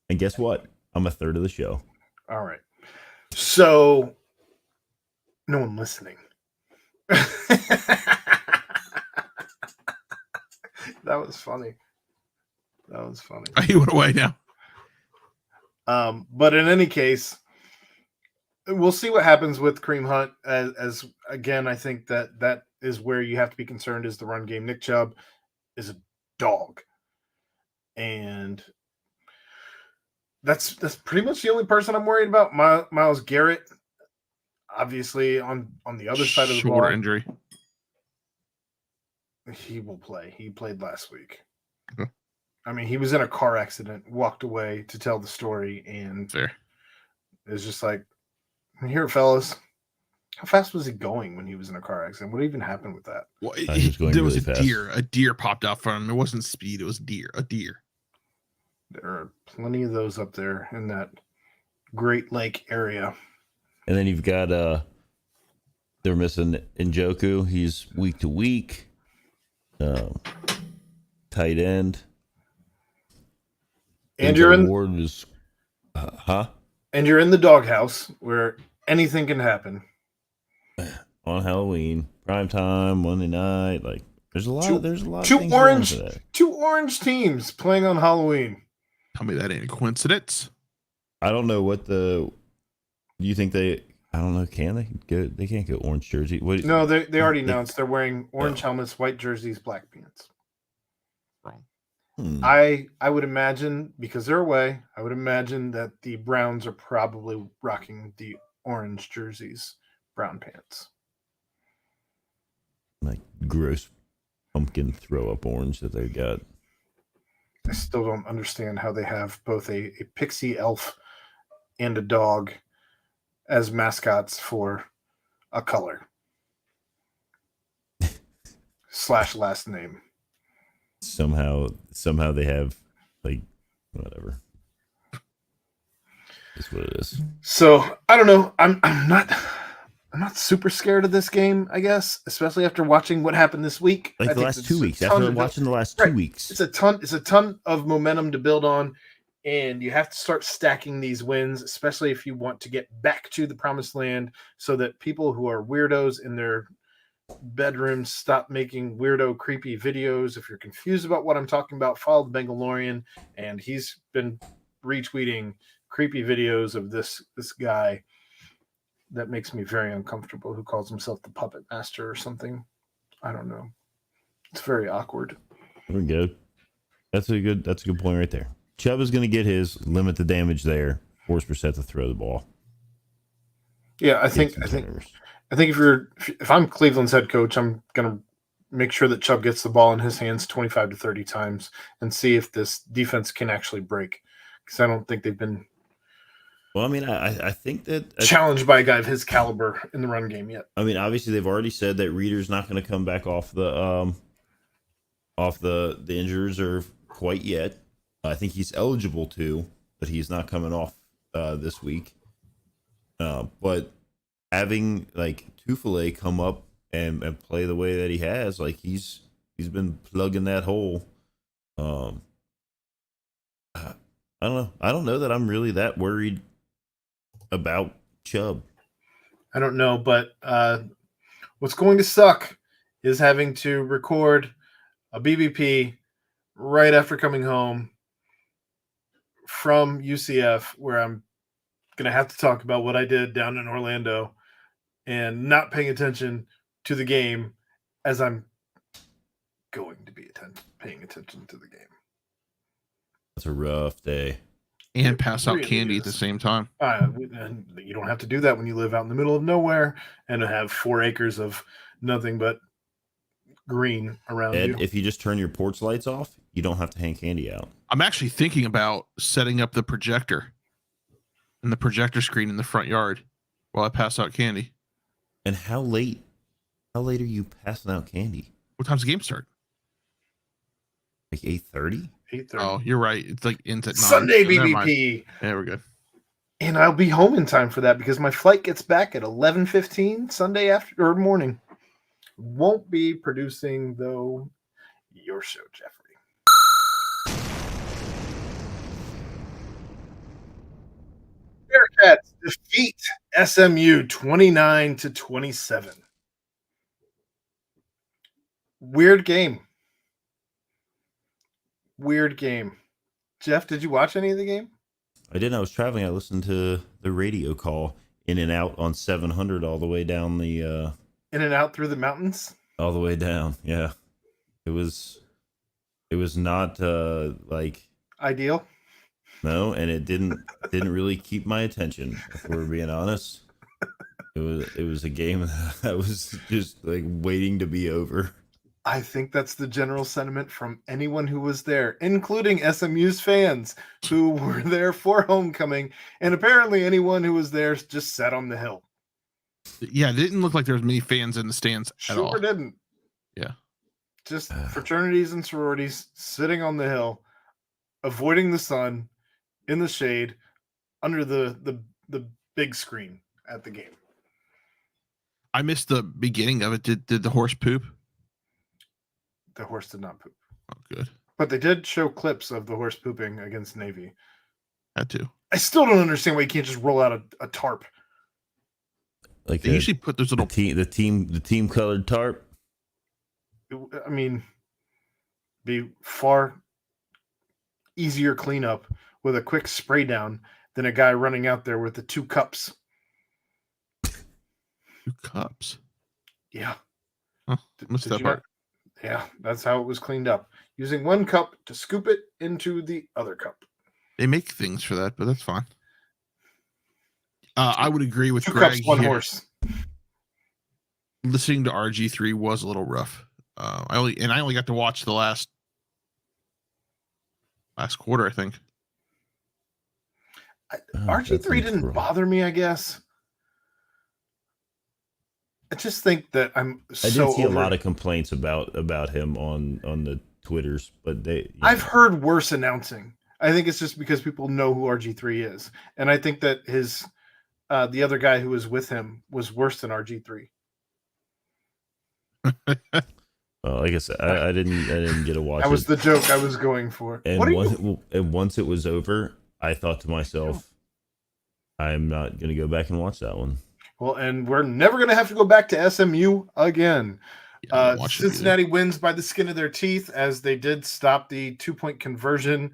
And guess what? I'm a third of the show. All right. So. No one listening. That was funny. He went away now. But in any case, we'll see what happens with Kareem Hunt. As again, I think that is where you have to be concerned is the run game. Nick Chubb is a dog, and that's pretty much the only person I'm worried about. Myles Garrett, obviously on the other side of the shoulder ball, injury. He will play. He played last week. Okay. I mean, he was in a car accident, walked away to tell the story, and Fair. it's just like, here, fellas. How fast was he going when he was in a car accident? What even happened with that? Well, there was a fast. deer. A deer popped out from him. It wasn't speed. It was a deer. There are plenty of those up there in that Great Lake area. And then you've got they're missing Njoku. He's week to week. Tight end. And you're in Ward is, And you're in the doghouse where anything can happen. On Halloween, prime time, Monday night, like there's a lot. There's a lot. Two of things going orange, for that. two orange teams playing on Halloween. Tell me that ain't a coincidence. I don't know what the. Do you think they? I don't know. Can they go? They can't go orange jersey. What, No, they already announced they're wearing orange helmets, white jerseys, black pants. Wrong. I would imagine, because they're away, I would imagine that the Browns are probably rocking the orange jerseys, brown pants. Like gross pumpkin throw up orange that they got. I still don't understand how they have both a pixie elf and a dog as mascots for a color / last name. Somehow they have like whatever. That's what it is. So I don't know. I'm not super scared of this game, I guess, especially after watching what happened this week. Like the last 2 weeks. After watching the last 2 weeks. It's a ton of momentum to build on, and you have to start stacking these wins, especially if you want to get back to the promised land so that people who are weirdos in their bedrooms stop making weirdo, creepy videos. If you're confused about what I'm talking about, follow the Bengalorian, and he's been retweeting creepy videos of this guy that makes me very uncomfortable, who calls himself the Puppet Master or something. I don't know. It's very awkward. We're good. That's a good point right there. Chubb is going to get his, limit the damage there, force Brissett to throw the ball. Yeah, I think if I'm Cleveland's head coach, I'm going to make sure that Chubb gets the ball in his hands 25 to 30 times and see if this defense can actually break, because I don't think they've been Well, I mean, I think that challenged by a guy of his caliber in the run game yet. I mean, obviously they've already said that Reader's not going to come back off the injured reserve quite yet. I think he's eligible to, but he's not coming off this week. But having like Tufele come up and play the way that he has, like he's been plugging that hole. I don't know. I don't know that I'm really that worried about Chubb. I don't know, but what's going to suck is having to record a BBP right after coming home from UCF, where I'm going to have to talk about what I did down in Orlando and not paying attention to the game as I'm going to be paying attention to the game. That's a rough day. And pass out candy at the same time. You don't have to do that when you live out in the middle of nowhere and have 4 acres of nothing but green around Ed, you. if you just turn your porch lights off, you don't have to hang candy out. I'm actually thinking about setting up the projector and the projector screen in the front yard while I pass out candy. And how late are you passing out candy? What time's the game start? Like 8:30? 8:30. Oh, you're right. It's like into 9. Sunday So never mind. BBP. Yeah, we're good. And I'll be home in time for that because my flight gets back at 11:15 Sunday after or morning. Won't be producing though your show, Jeffrey. Bearcats defeat SMU 29-27. Weird game. Weird game. Jeff, did you watch any of the game? I didn't. I was traveling. I listened to the radio call in and out on 700 all the way down the in and out through the mountains. All the way down. Yeah, it was not like ideal. No, and it didn't really keep my attention. If we're being honest, it was a game that was just like waiting to be over. I think that's the general sentiment from anyone who was there, including SMU's fans who were there for homecoming, and apparently anyone who was there just sat on the hill. Yeah, it didn't look like there was many fans in the stands at all. Sure didn't. Yeah. Just fraternities and sororities sitting on the hill, avoiding the sun, in the shade, under the big screen at the game. I missed the beginning of it. Did the horse poop? The horse did not poop. Oh, good. But they did show clips of the horse pooping against Navy. Had to. I still don't understand why you can't just roll out a tarp. Like they usually put those little the team colored tarp. I mean, be far easier cleanup with a quick spray down than a guy running out there with the 2 cups. 2 cups. Yeah. Huh, missed that part. Yeah, that's how it was cleaned up. Using 1 cup to scoop it into the other cup. They make things for that, but that's fine. I would agree with 2 Greg cups, 1 here. horse. Listening to RG3 was a little rough. I only got to watch the last quarter, I think. RG3 didn't bother me, I guess. I just think that I did see a lot of complaints about him on the Twitters, but I've heard worse announcing. I think it's just because people know who RG3 is, and I think that his the other guy who was with him was worse than RG3. Well, like I said, I didn't get to watch. That was the joke I was going for. And once it was over, I thought to myself, I'm not going to go back and watch that one. Well, and we're never going to have to go back to SMU again. Cincinnati wins by the skin of their teeth, as they did stop the 2-point conversion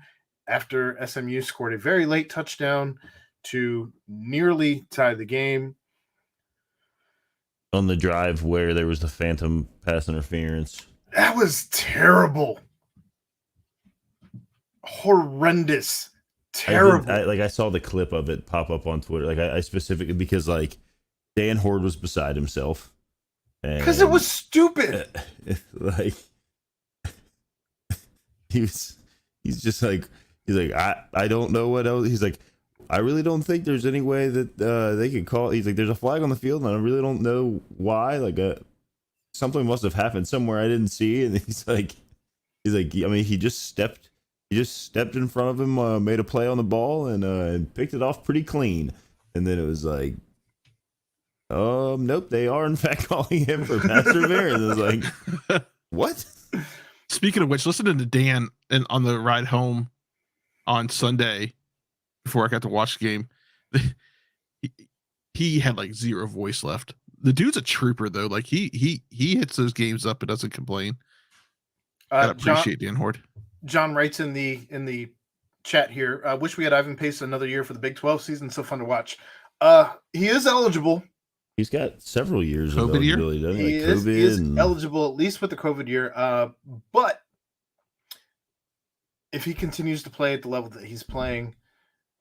after SMU scored a very late touchdown to nearly tie the game. On the drive where there was the phantom pass interference. That was terrible. Horrendous. Terrible. I saw the clip of it pop up on Twitter. Like I specifically, because like Dan Horde was beside himself. Because it was stupid. Like he's like I don't know what else. He's like, I really don't think there's any way that they could call. He's like, there's a flag on the field, and I really don't know why. Like, something must have happened somewhere I didn't see. And he's like, I mean, he just stepped in front of him, made a play on the ball, and picked it off pretty clean. And then it was like, nope, they are in fact calling him for pass interference. I was like, what? Speaking of which, listening to Dan and on the ride home on Sunday, before I got to watch the game, he had like zero voice left. The dude's a trooper though. Like he hits those games up and doesn't complain. I appreciate Dan Horde. John writes in the chat here, wish we had Ivan Pace another year for the Big 12 season. So fun to watch. He is eligible. He's got several years of eligibility, doesn't he? He is eligible, at least with the COVID year. But if he continues to play at the level that he's playing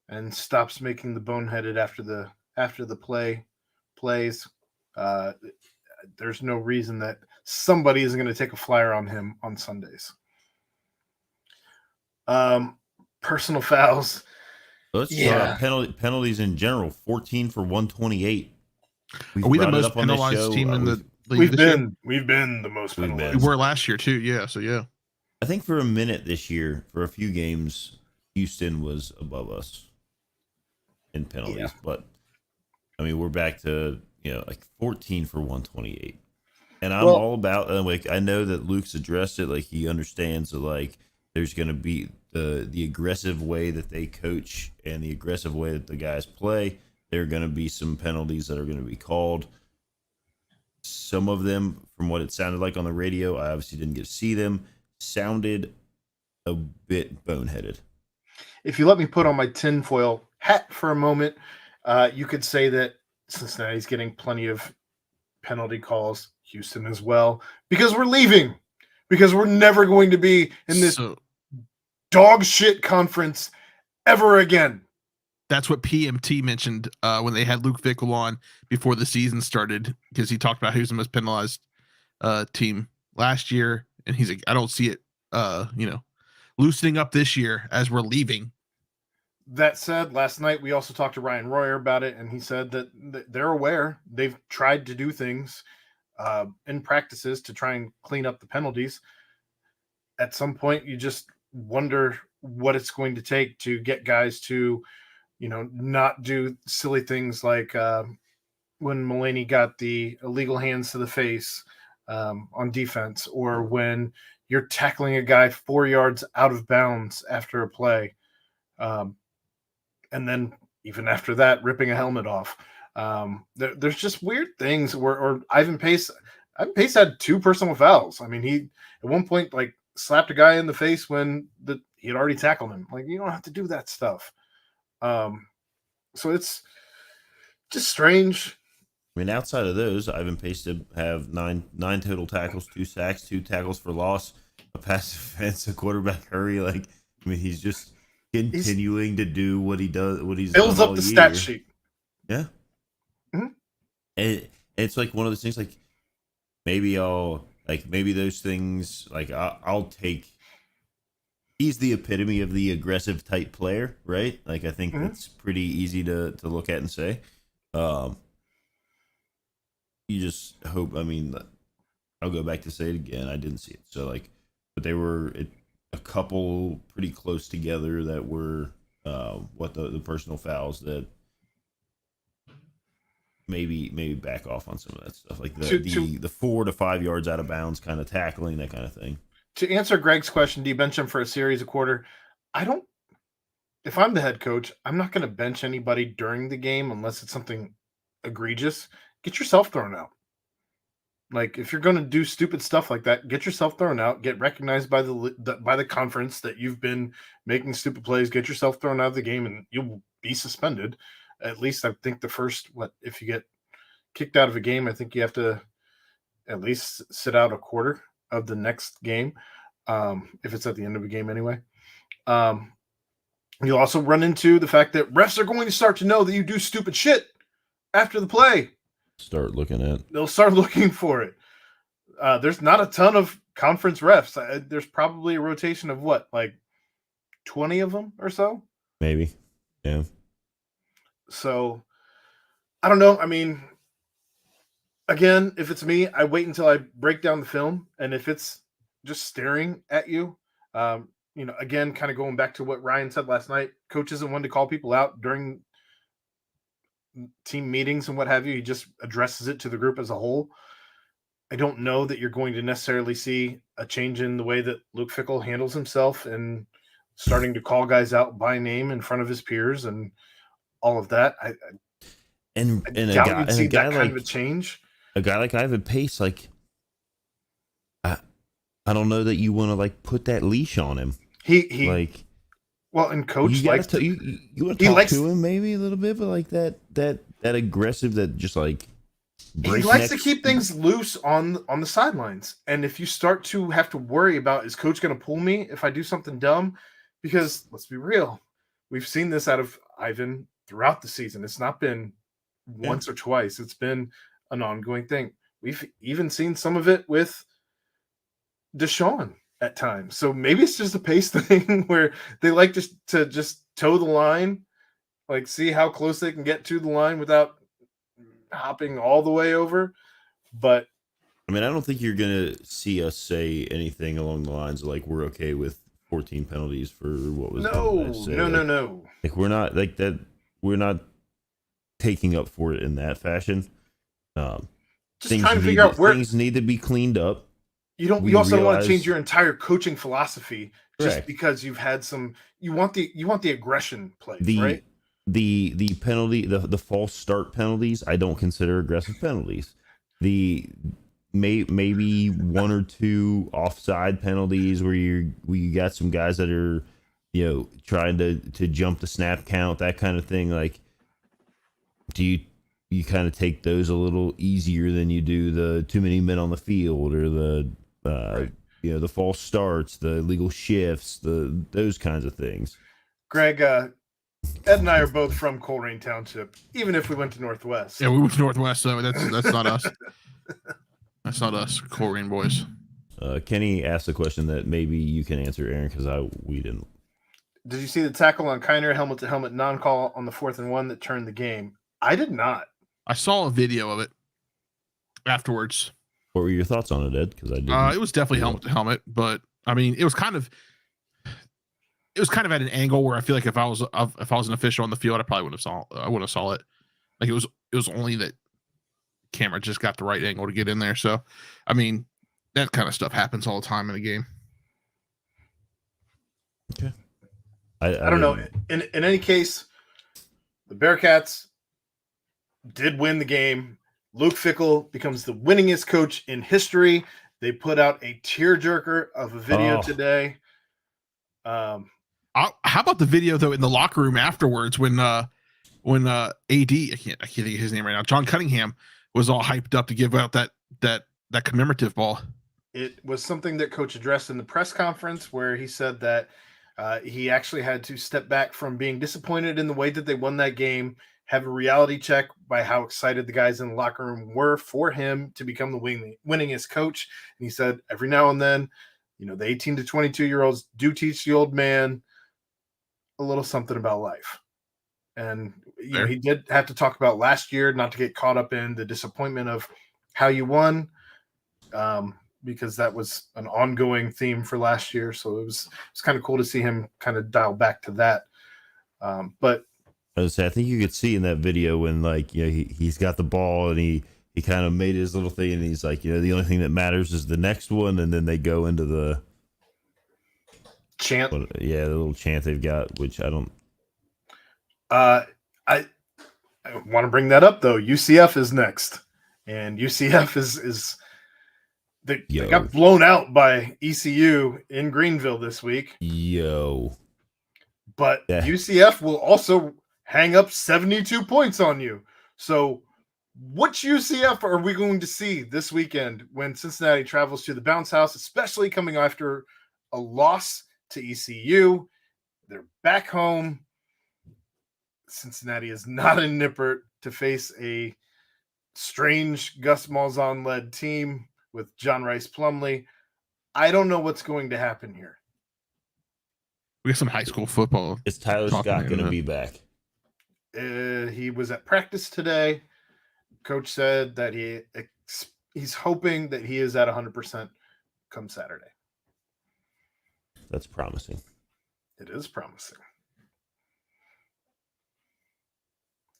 and stops making the boneheaded after the plays, there's no reason that somebody isn't going to take a flyer on him on Sundays. Personal fouls. Let's talk penalties in general. 14 for 128. Are we the most penalized team in the league? We've been the most penalized. We were last year too. Yeah. So yeah. I think for a minute this year, for a few games, Houston was above us in penalties. But I mean, we're back to like 14 for 128. And I'm all about like, I know that Luke's addressed it. Like, he understands that like there's going to be the aggressive way that they coach and the aggressive way that the guys play. There are going to be some penalties that are going to be called. Some of them, from what it sounded like on the radio, I obviously didn't get to see them, sounded a bit boneheaded. If you let me put on my tinfoil hat for a moment, you could say that Cincinnati's getting plenty of penalty calls, Houston as well, because we're leaving, because we're never going to be in this dog shit conference ever again. That's what PMT mentioned when they had Luke Fickell on before the season started, because he talked about who's the most penalized team last year, and he's like, I don't see it, loosening up this year as we're leaving. That said, last night we also talked to Ryan Royer about it, and he said that they're aware. They've tried to do things in practices to try and clean up the penalties. At some point, you just wonder what it's going to take to get guys to, not do silly things like when Mulaney got the illegal hands to the face on defense, or when you're tackling a guy 4 yards out of bounds after a play. And then even after that, ripping a helmet off. There's just weird things or Ivan Pace had 2 personal fouls. I mean, he at one point like slapped a guy in the face when he had already tackled him. Like, you don't have to do that stuff. So it's just strange. I mean, outside of those, Ivan Pace did have nine total tackles, 2 sacks, 2 tackles for loss, a pass defense, a quarterback hurry. Like, I mean, he's just continuing to do what he does, what he's builds up the stat sheet. Yeah. Mm-hmm. And it's like one of those things, like maybe those things, like I'll take, he's the epitome of the aggressive type player, right? Like, I think that's pretty easy to look at and say. You just hope, I mean, I'll go back to say it again. I didn't see it. So like, but they were a couple pretty close together that were the personal fouls that maybe back off on some of that stuff, like the 4 to 5 yards out of bounds kind of tackling, that kind of thing. To answer Greg's question, do you bench him for a series, a quarter? If I'm the head coach, I'm not going to bench anybody during the game unless it's something egregious. Get yourself thrown out. Like, if you're going to do stupid stuff like that, get yourself thrown out, get recognized by the conference that you've been making stupid plays, get yourself thrown out of the game, and you'll be suspended. At least I think the first, if you get kicked out of a game, I think you have to at least sit out a quarter of the next game, if it's at the end of a game anyway. You'll also run into the fact that refs are going to start to know that you do stupid shit after the play. They'll start looking for it. There's not a ton of conference refs. There's probably a rotation of 20 of them or so? Maybe. Yeah. So I don't know. I mean, again, if it's me, I wait until I break down the film, and if it's just staring at you, again, kind of going back to what Ryan said last night, coach isn't one to call people out during team meetings and what have you. He just addresses it to the group as a whole. I don't know that you're going to necessarily see a change in the way that Luke Fickell handles himself and starting to call guys out by name in front of his peers and all of that. I doubt we'd see that kind of a change. A guy like Ivan Pace, like, I don't know that you want to put that leash on him. He like, well, and coach likes to you want to talk to him maybe a little bit, but like that aggressive, that just like he likes to keep things loose on the sidelines. And if you start to have to worry about, is coach going to pull me if I do something dumb? Because let's be real, we've seen this out of Ivan throughout the season. It's not been once or twice. It's been an ongoing thing. We've even seen some of it with Deshaun at times. So maybe it's just a Pace thing where they like to just toe the line, like see how close they can get to the line without hopping all the way over. But I mean, I don't think you're gonna see us say anything along the lines of like, we're okay with 14 penalties for what was no. Like, we're not like that. We're not taking up for it in that fashion. Just trying to figure out where things need to be cleaned up. You also don't want to change your entire coaching philosophy just because you've had some. You want the aggression play, right? The penalty, the false start penalties, I don't consider aggressive penalties. The maybe one or two offside penalties where you got some guys that are, trying to jump the snap count, that kind of thing. Like, do you kind of take those a little easier than you do the too many men on the field or the Right. the false starts, the illegal shifts, those kinds of things? Greg, Ed and I are both from Coleraine Township, even if we went to Northwest. Yeah, we went to Northwest, so that's not us. That's not us, Coleraine boys. Kenny asked a question that maybe you can answer, Aaron, because we didn't. Did you see the tackle on Kiner, helmet to helmet non-call on the 4th and 1 that turned the game? I did not. I saw a video of it afterwards. What were your thoughts on it, Ed? Because I didn't. It was definitely helmet to helmet, but I mean, it was kind of at an angle where I feel like if I was an official on the field, I wouldn't have saw it. Like it was only that camera just got the right angle to get in there. So, I mean, that kind of stuff happens all the time in a game. Okay. I don't know. In any case, the Bearcats did win the game. Luke Fickell becomes the winningest coach in history. They put out a tearjerker of a video today. How about the video though in the locker room afterwards when AD, I can't think of his name right now, John Cunningham was all hyped up to give out that commemorative ball. It was something that Coach addressed in the press conference where he said that he actually had to step back from being disappointed in the way that they won that game, have a reality check by how excited the guys in the locker room were for him to become the winningest coach. And he said every now and then, the 18 to 22-year-olds do teach the old man a little something about life. And he did have to talk about last year, not to get caught up in the disappointment of how you won, because that was an ongoing theme for last year. So it was kind of cool to see him kind of dial back to that. But I think you could see in that video when he's got the ball and he kind of made his little thing and he's like, the only thing that matters is the next one. And then they go into the chant. The little chant they've got, which I don't. I want to bring that up though. UCF is next, and UCF is they got blown out by ECU in Greenville this week. But UCF will also hang up 72 points on you. So which UCF are we going to see this weekend when Cincinnati travels to the bounce house, especially coming after a loss to ECU? They're back home. Cincinnati is not in Nippert to face a strange Gus Malzahn-led team with John Rice Plumlee. I don't know what's going to happen here. We got some high school football. Is Tyler Scott going to be back? He was at practice today. Coach said that he's hoping that he is at 100% come Saturday. That's promising. It is promising.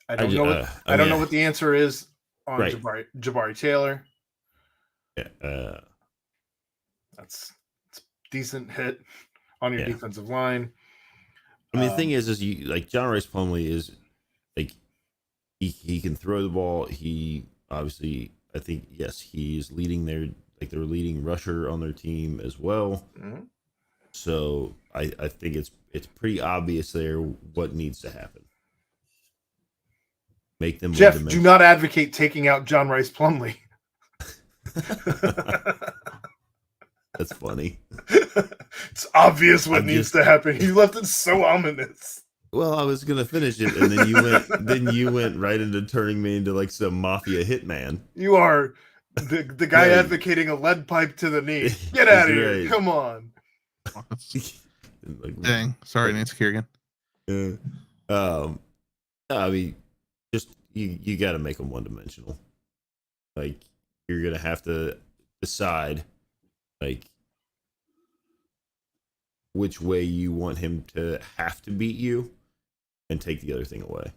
I don't know what the answer is on Jabari Taylor. Yeah, that's a decent hit on your defensive line. I mean, the thing is you like John Rice Plumlee is like he can throw the ball. He obviously, I think, yes, he's leading their leading rusher on their team as well. Mm-hmm. So I think it's pretty obvious there what needs to happen. Make them Jeff, do not advocate taking out John Rice Plumlee. That's funny. It's obvious what needs to happen. You left it so ominous. Well, I was gonna finish it, and then you went right into turning me into like some mafia hitman. You are the guy advocating a lead pipe to the knee. Get out of here! Come on. Dang, sorry, Nancy Kerrigan. I mean, just you got to make them one-dimensional. Like you're gonna have to decide, like, which way you want him to have to beat you, and take the other thing away.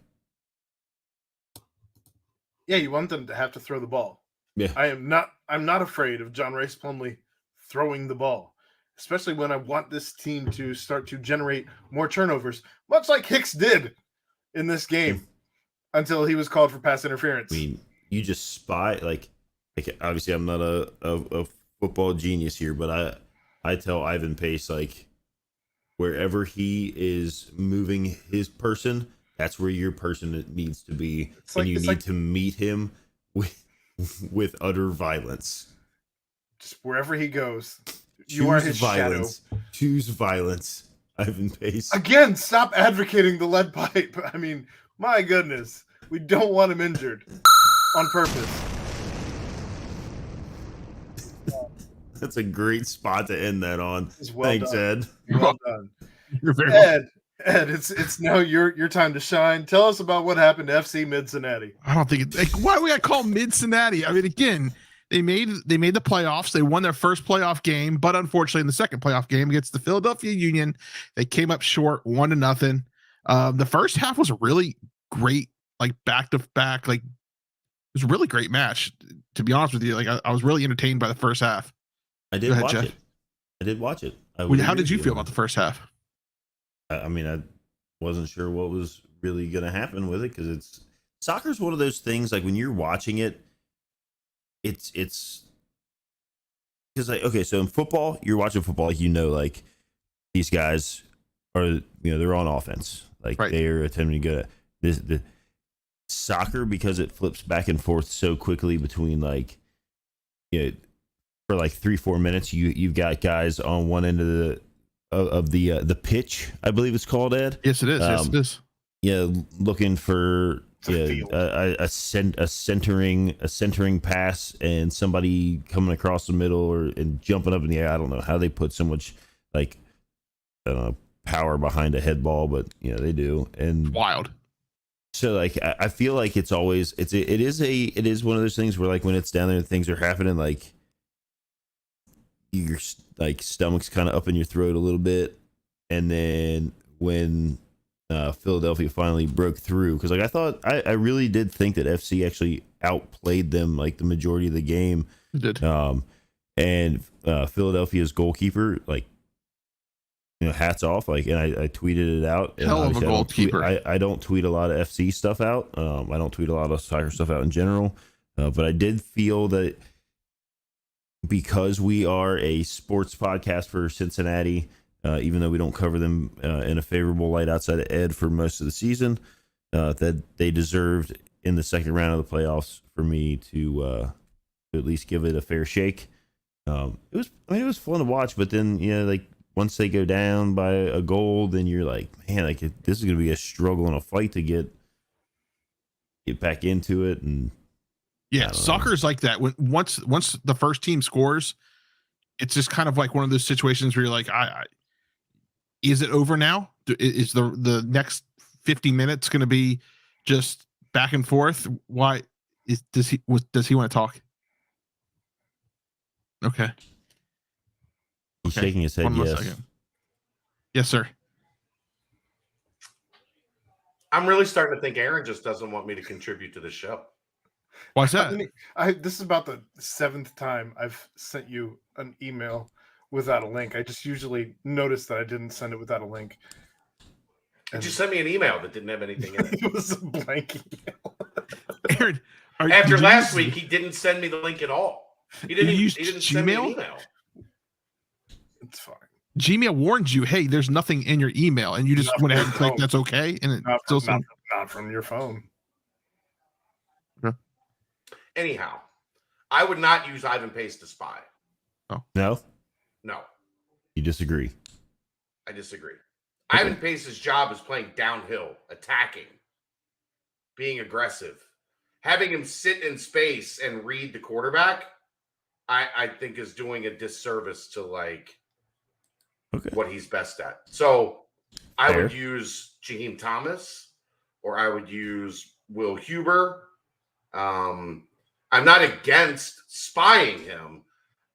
Yeah, you want them to have to throw the ball. Yeah, I'm not afraid of John Rice Plumlee throwing the ball, especially when I want this team to start to generate more turnovers, much like Hicks did in this game until he was called for pass interference. I mean, you just spy like like obviously I'm not a football genius here, but I tell Ivan Pace like wherever he is moving his person, that's where your person needs to be, and you need to meet him with utter violence. Just wherever he goes, you are his violence. shadow. Choose violence, Ivan Pace. Again, stop advocating the lead pipe. I mean, my goodness, we don't want him injured on purpose. That's a great spot to end that on. Thanks, done. Ed. Well done. You're very Ed, it's now your time to shine. Tell us about what happened to FC Mid-Cincinnati. I don't think it's like, why we got called Mid-Cincinnati? I mean, again, they made the playoffs. They won their first playoff game, but unfortunately, in the second playoff game against the Philadelphia Union, they came up short 1-0. The first half was a really great, like back to back, like it was a really great match. To be honest with you, like I was really entertained by the first half. I did watch it. I did watch it. How did you feel about the first half? I mean, I wasn't sure what was really going to happen with it because soccer's one of those things. Like when you're watching it, it's because like okay, so in football, you're watching football, like these guys are they're on offense, like right. They're attempting to go the soccer because it flips back and forth so quickly between like for like 3-4 minutes you've got guys on one end of the pitch, I believe it's called, Ed. Yes, it is. Yes, it is. Yeah, looking for a centering pass and somebody coming across the middle and jumping up in the air. I don't know how they put so much like power behind a head ball, but they do. And wild. So like I feel like it is one of those things where like when it's down there and things are happening, like your like stomach's kind of up in your throat a little bit, and then when Philadelphia finally broke through, because like I really did think that FC actually outplayed them like the majority of the game. It did. And Philadelphia's goalkeeper, like hats off, like, and I tweeted it out. Hell of a goalkeeper. I don't tweet a lot of FC stuff out. I don't tweet a lot of soccer stuff out in general, but I did feel that because we are a sports podcast for Cincinnati, even though we don't cover them in a favorable light outside of Ed for most of the season, that they deserved in the second round of the playoffs for me to at least give it a fair shake. It was fun to watch, but then like once they go down by a goal, then you're like, man, like this is gonna be a struggle and a fight to get back into it. And yeah, soccer is like that. When once the first team scores, it's just kind of like one of those situations where you're like, is it over now? Is the next 50 minutes going to be just back and forth? Why does he want to talk? Okay. He's shaking his head. One more second. Yes, sir. I'm really starting to think Aaron just doesn't want me to contribute to the show. Why's that? This is about the 7th time I've sent you an email without a link. I just usually notice that I didn't send it without a link. Did you send me an email that didn't have anything in it? It was a blank email. Aaron, after last week, he didn't send me the link at all. He didn't send me an email. It's fine. Gmail warns you, hey, there's nothing in your email, and you just went ahead and clicked that's okay, and not from your phone. Okay. Anyhow, I would not use Ivan Pace to spy. Oh. No? No. You disagree? I disagree. Okay. Ivan Pace's job is playing downhill, attacking, being aggressive. Having him sit in space and read the quarterback, I think is doing a disservice to what he's best at. So I would use Jaheim Thomas, or I would use Will Huber. I'm not against spying him.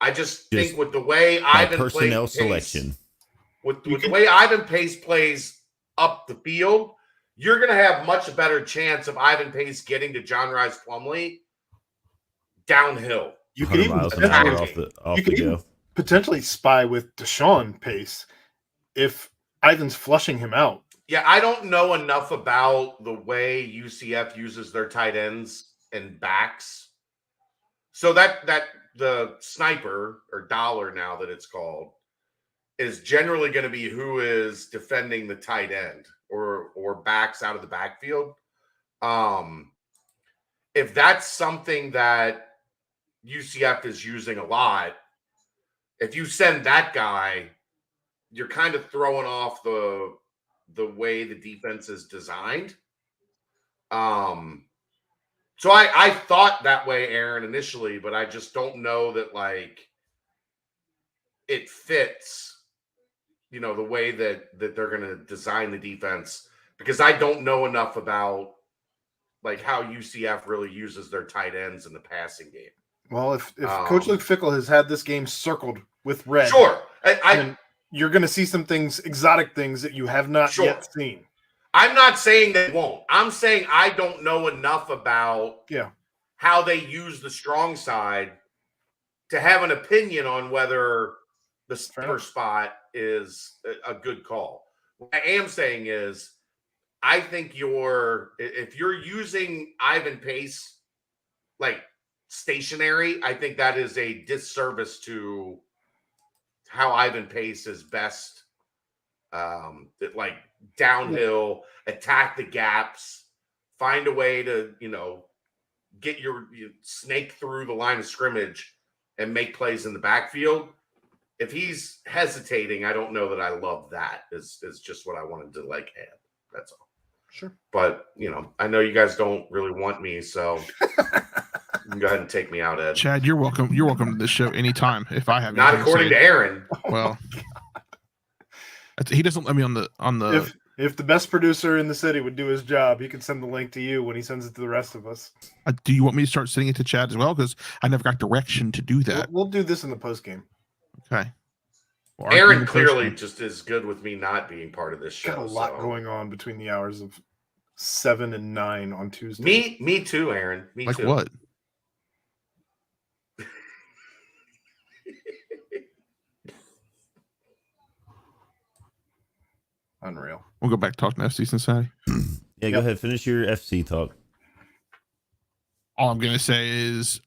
I just think with the way Ivan personnel selection, with the way Ivan Pace plays up the field, you're going to have much better chance of Ivan Pace getting to John Rice Plumlee downhill. You can even potentially spy with Deshaun Pace if Ivan's flushing him out. Yeah, I don't know enough about the way UCF uses their tight ends and backs So that the sniper or dollar now that it's called is generally going to be who is defending the tight end or backs out of the backfield. If that's something that UCF is using a lot, if you send that guy, you're kind of throwing off the way the defense is designed. So I thought that way, Aaron, initially, but I just don't know that like it fits, the way that they're going to design the defense, because I don't know enough about like how UCF really uses their tight ends in the passing game. Well, if Coach Luke Fickle has had this game circled with red, sure, you're going to see some things, exotic things that you have not yet seen. I'm not saying they won't. I'm saying I don't know enough about how they use the strong side to have an opinion on whether the center spot is a good call. What I am saying is I think if you're using Ivan Pace like stationary, I think that is a disservice to how Ivan Pace is best like downhill, attack the gaps, find a way to, get you snake through the line of scrimmage and make plays in the backfield. If he's hesitating, I don't know that I love that. Is just what I wanted to like add. That's all. Sure. But, I know you guys don't really want me, so you can go ahead and take me out, Ed. Chad, you're welcome. You're welcome to this show anytime. If I have not according to Aaron. Well, he doesn't let me on the. If the best producer in the city would do his job, he could send the link to you when he sends it to the rest of us. Do you want me to start sending it to Chad as well? Because I never got direction to do that. We'll do this in the post game. Okay. Well, Aaron clearly just is good with me not being part of this show. Got a lot going on between the hours of 7 and 9 on Tuesday. Me too, Aaron. Me like too. What? Unreal. We'll go back to talking to FC Cincinnati. Go ahead. Finish your FC talk. All I'm going to say is,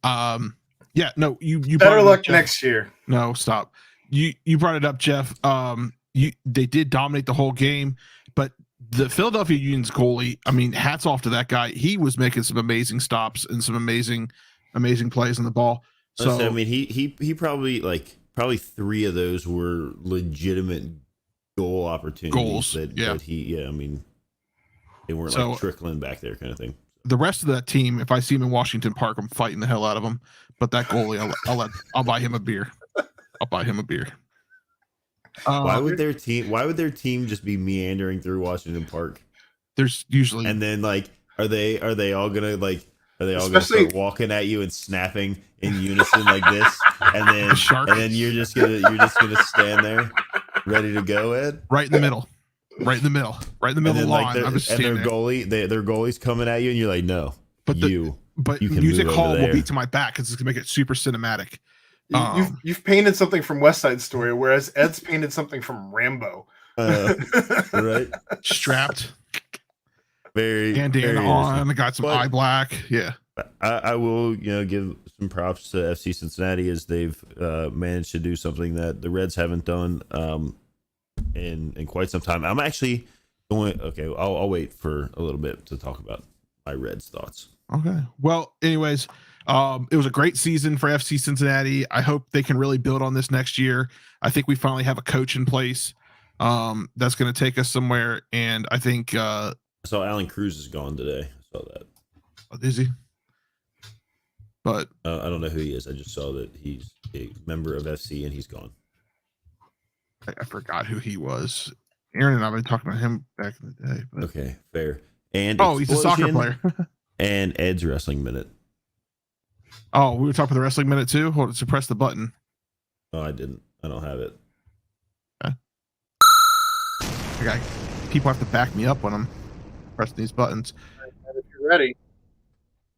you better luck next year. No, stop. You brought it up, Jeff. They did dominate the whole game, but the Philadelphia Union's goalie, I mean, hats off to that guy. He was making some amazing stops and some amazing plays on the ball. So I mean, he probably 3 of those were legitimate goal opportunities. Goals, I mean, they weren't like trickling back there kind of thing. The rest of that team, if I see him in Washington Park, I'm fighting the hell out of him. But that goalie, I'll buy him a beer. I'll buy him a beer. Why would their team just be meandering through Washington Park? There's usually, and then are they all gonna start walking at you and snapping in unison like this, and then you're just gonna stand there ready to go, Ed? Right in the middle of the line. I'm just standing there. Their goalie's coming at you, and you're like, no, but you can music hall will be to my back because it's gonna make it super cinematic. You've painted something from West Side Story, whereas Ed's painted something from Rambo. Right, strapped, bandana on. I got some eye black. Yeah, I will give some props to FC Cincinnati as they've managed to do something that the Reds haven't done in quite some time. I'm actually going. Okay, I'll wait for a little bit to talk about my Reds thoughts. Okay. Well, anyways. It was a great season for FC Cincinnati. I hope they can really build on this next year. I think we finally have a coach in place that's going to take us somewhere. And I think I saw Alan Cruz is gone today. I saw that. Oh, is he? But I don't know who he is. I just saw that he's a member of FC and he's gone. I forgot who he was. Aaron and I have been talking about him back in the day. But... Okay, fair. And he's a soccer player. And Ed's Wrestling Minute. Oh, we were talking about the Wrestling Minute too? Hold it, suppress the button. Oh, I didn't. I don't have it. Okay. People have to back me up when I'm pressing these buttons. And if you're ready.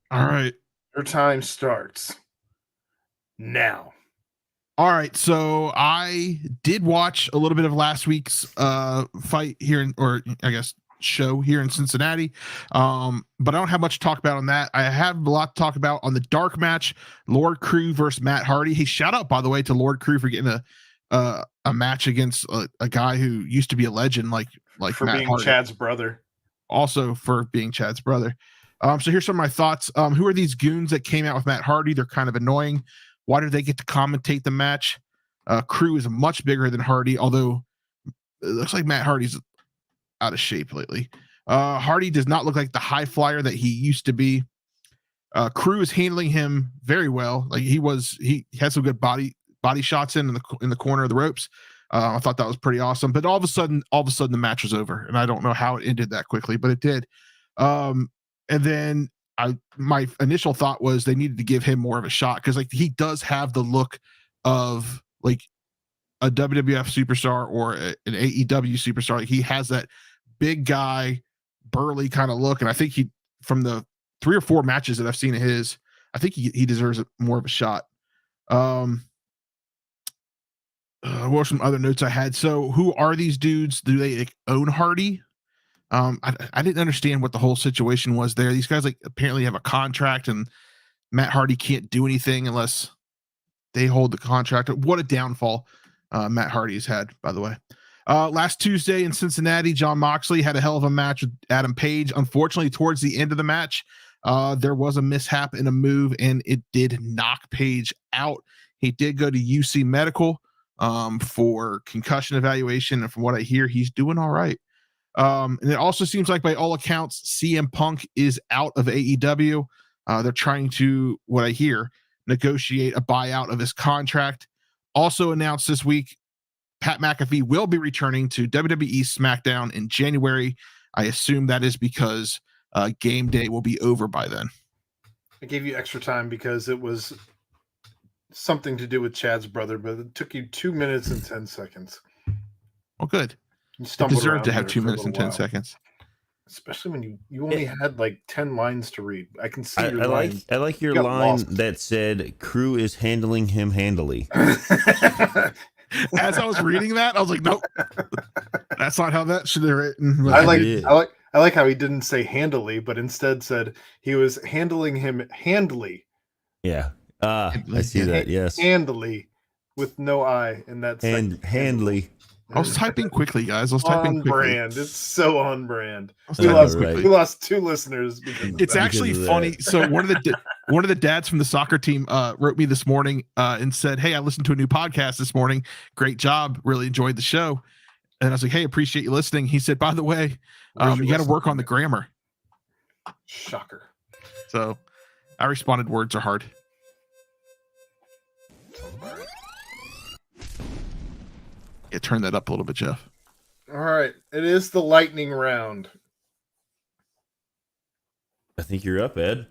All right. Your time starts now. All right. So I did watch a little bit of last week's fight here, or I guess show here in Cincinnati. But I don't have much to talk about on that. I have a lot to talk about on the dark match, Lord Crew versus Matt Hardy. Hey, shout out, by the way, to Lord Crew for getting a match against a guy who used to be a legend like for Matt being Hardy. Chad's brother. Also for being Chad's brother. So here's some of my thoughts. Who are these goons that came out with Matt Hardy? They're kind of annoying. Why did they get to commentate the match? Crew is much bigger than Hardy, although it looks like Matt Hardy's out of shape lately. Hardy does not look like the high flyer that he used to be. Crew is handling him very well. Like he had some good body shots in the corner of the ropes. I thought that was pretty awesome. But all of a sudden the match was over, and I don't know how it ended that quickly, but it did. And then my initial thought was they needed to give him more of a shot because like he does have the look of like a WWF superstar or an AEW superstar. Like he has that big guy, burly kind of look, and I think he, from the 3 or 4 matches that I've seen of his, I think he deserves more of a shot. What were some other notes I had? So who are these dudes? Do they like, own Hardy? I didn't understand what the whole situation was there. These guys like apparently have a contract, and Matt Hardy can't do anything unless they hold the contract. What a downfall Matt Hardy has had, by the way. Last Tuesday in Cincinnati, Jon Moxley had a hell of a match with Adam Page. Unfortunately, towards the end of the match, there was a mishap in a move, and it did knock Page out. He did go to UC Medical for concussion evaluation, and from what I hear, he's doing all right. And it also seems like by all accounts, CM Punk is out of AEW. They're trying to, what I hear, negotiate a buyout of his contract. Also announced this week, Pat McAfee will be returning to WWE SmackDown in January. I assume that is because game day will be over by then. I gave you extra time because it was something to do with Chad's brother, but it took you 2 minutes and 10 seconds. Well, good. You deserve to have 2 minutes and 10 seconds. Especially when you only had like 10 lines to read. I can see your line. I like your line that said, Crew is handling him handily. As I was reading that, I was like, nope, that's not how that should have written. I like how he didn't say handily, but instead said he was handling him handily. Yeah. I see that. Yes. Handily with no I in that second. Handily. I was typing quickly, guys. I was typing quickly. Brand. It's so on brand. We lost 2 listeners. It's actually funny. So one of the dads from the soccer team wrote me this morning and said, "Hey, I listened to a new podcast this morning. Great job. Really enjoyed the show." And I was like, "Hey, appreciate you listening." He said, "By the way, you got to work on the grammar." Shocker. So I responded, "Words are hard." Yeah, turn that up a little bit, Jeff. All right. It is the lightning round. I think you're up, Ed.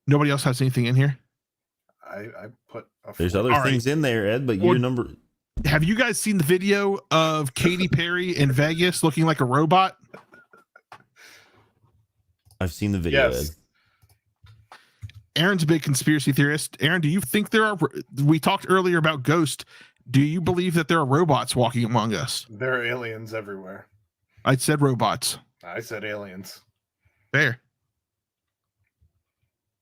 Nobody else has anything in here? I put There's other things in there, Ed, but your number. Have you guys seen the video of Katy Perry in Vegas looking like a robot? I've seen the video, yes. Ed. Aaron's a big conspiracy theorist. Aaron, do you think we talked earlier about Ghost. Do you believe that there are robots walking among us? There are aliens everywhere. I said robots. I said aliens. Fair.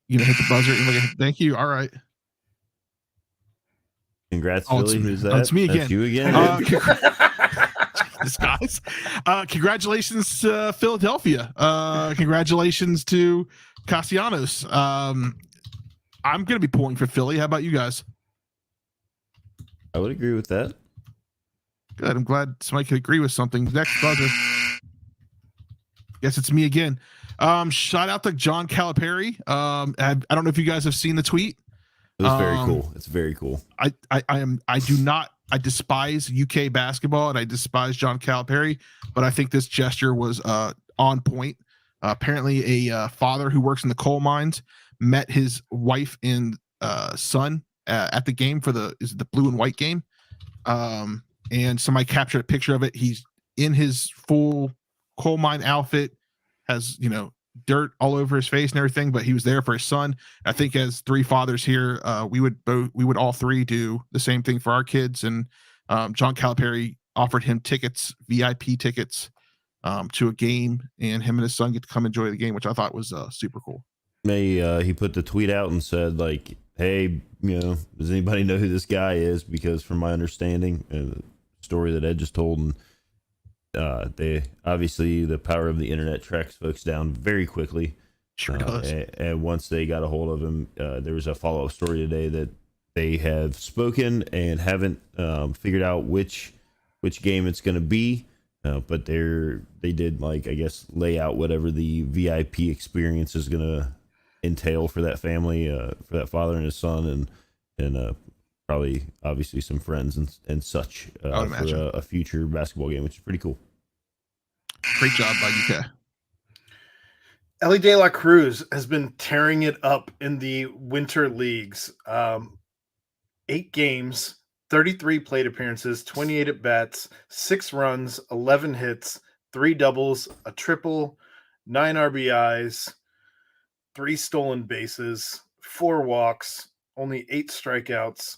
You gonna hit the buzzer? Thank you. All right. Congrats, Philly. Who's that? It's me again. That's you again. Jesus, guys. Congratulations to Philadelphia. Congratulations to Castellanos. I'm gonna be pulling for Philly. How about you guys? I would agree with that. Good. I'm glad somebody could agree with something. Next buzzer. Guess it's me again. Shout out to John Calipari. I don't know if you guys have seen the tweet. It was very cool. It's very cool. I despise UK basketball and I despise John Calipari, but I think this gesture was on point. Apparently a father who works in the coal mines met his wife and son at the game for the blue and white game. And somebody captured a picture of it. He's in his full coal mine outfit, has, dirt all over his face and everything, but he was there for his son. I think as 3 fathers here, we would all 3 do the same thing for our kids. And John Calipari offered him tickets, VIP tickets, to a game, and him and his son get to come enjoy the game, which I thought was super cool. He put the tweet out and said, like, hey, does anybody know who this guy is? Because from my understanding, the story that Ed just told, and they obviously, the power of the internet tracks folks down very quickly. Sure does. And once they got a hold of him, there was a follow-up story today that they have spoken and haven't figured out which game it's going to be. But they did, like, I guess, lay out whatever the VIP experience is going to entail for that family, for that father and his son, and probably obviously some friends and such for a future basketball game, which is pretty cool. Great job by UK. Ellie De La Cruz has been tearing it up in the winter leagues. 8 games, 33 plate appearances, 28 at-bats, 6 runs, 11 hits, 3 doubles, a triple, 9 RBIs, 3 stolen bases, 4 walks, only 8 strikeouts.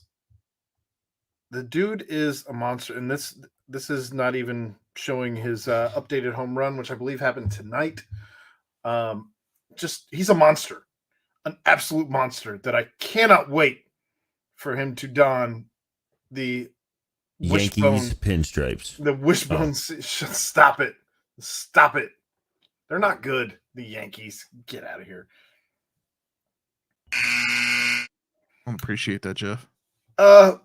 The dude is a monster, and this is not even showing his updated home run, which I believe happened tonight. He's a monster, an absolute monster that I cannot wait for him to don the Yankees pinstripes. The wishbone. Stop it. Stop it. They're not good. The Yankees. Get out of here. I appreciate that, Jeff. 2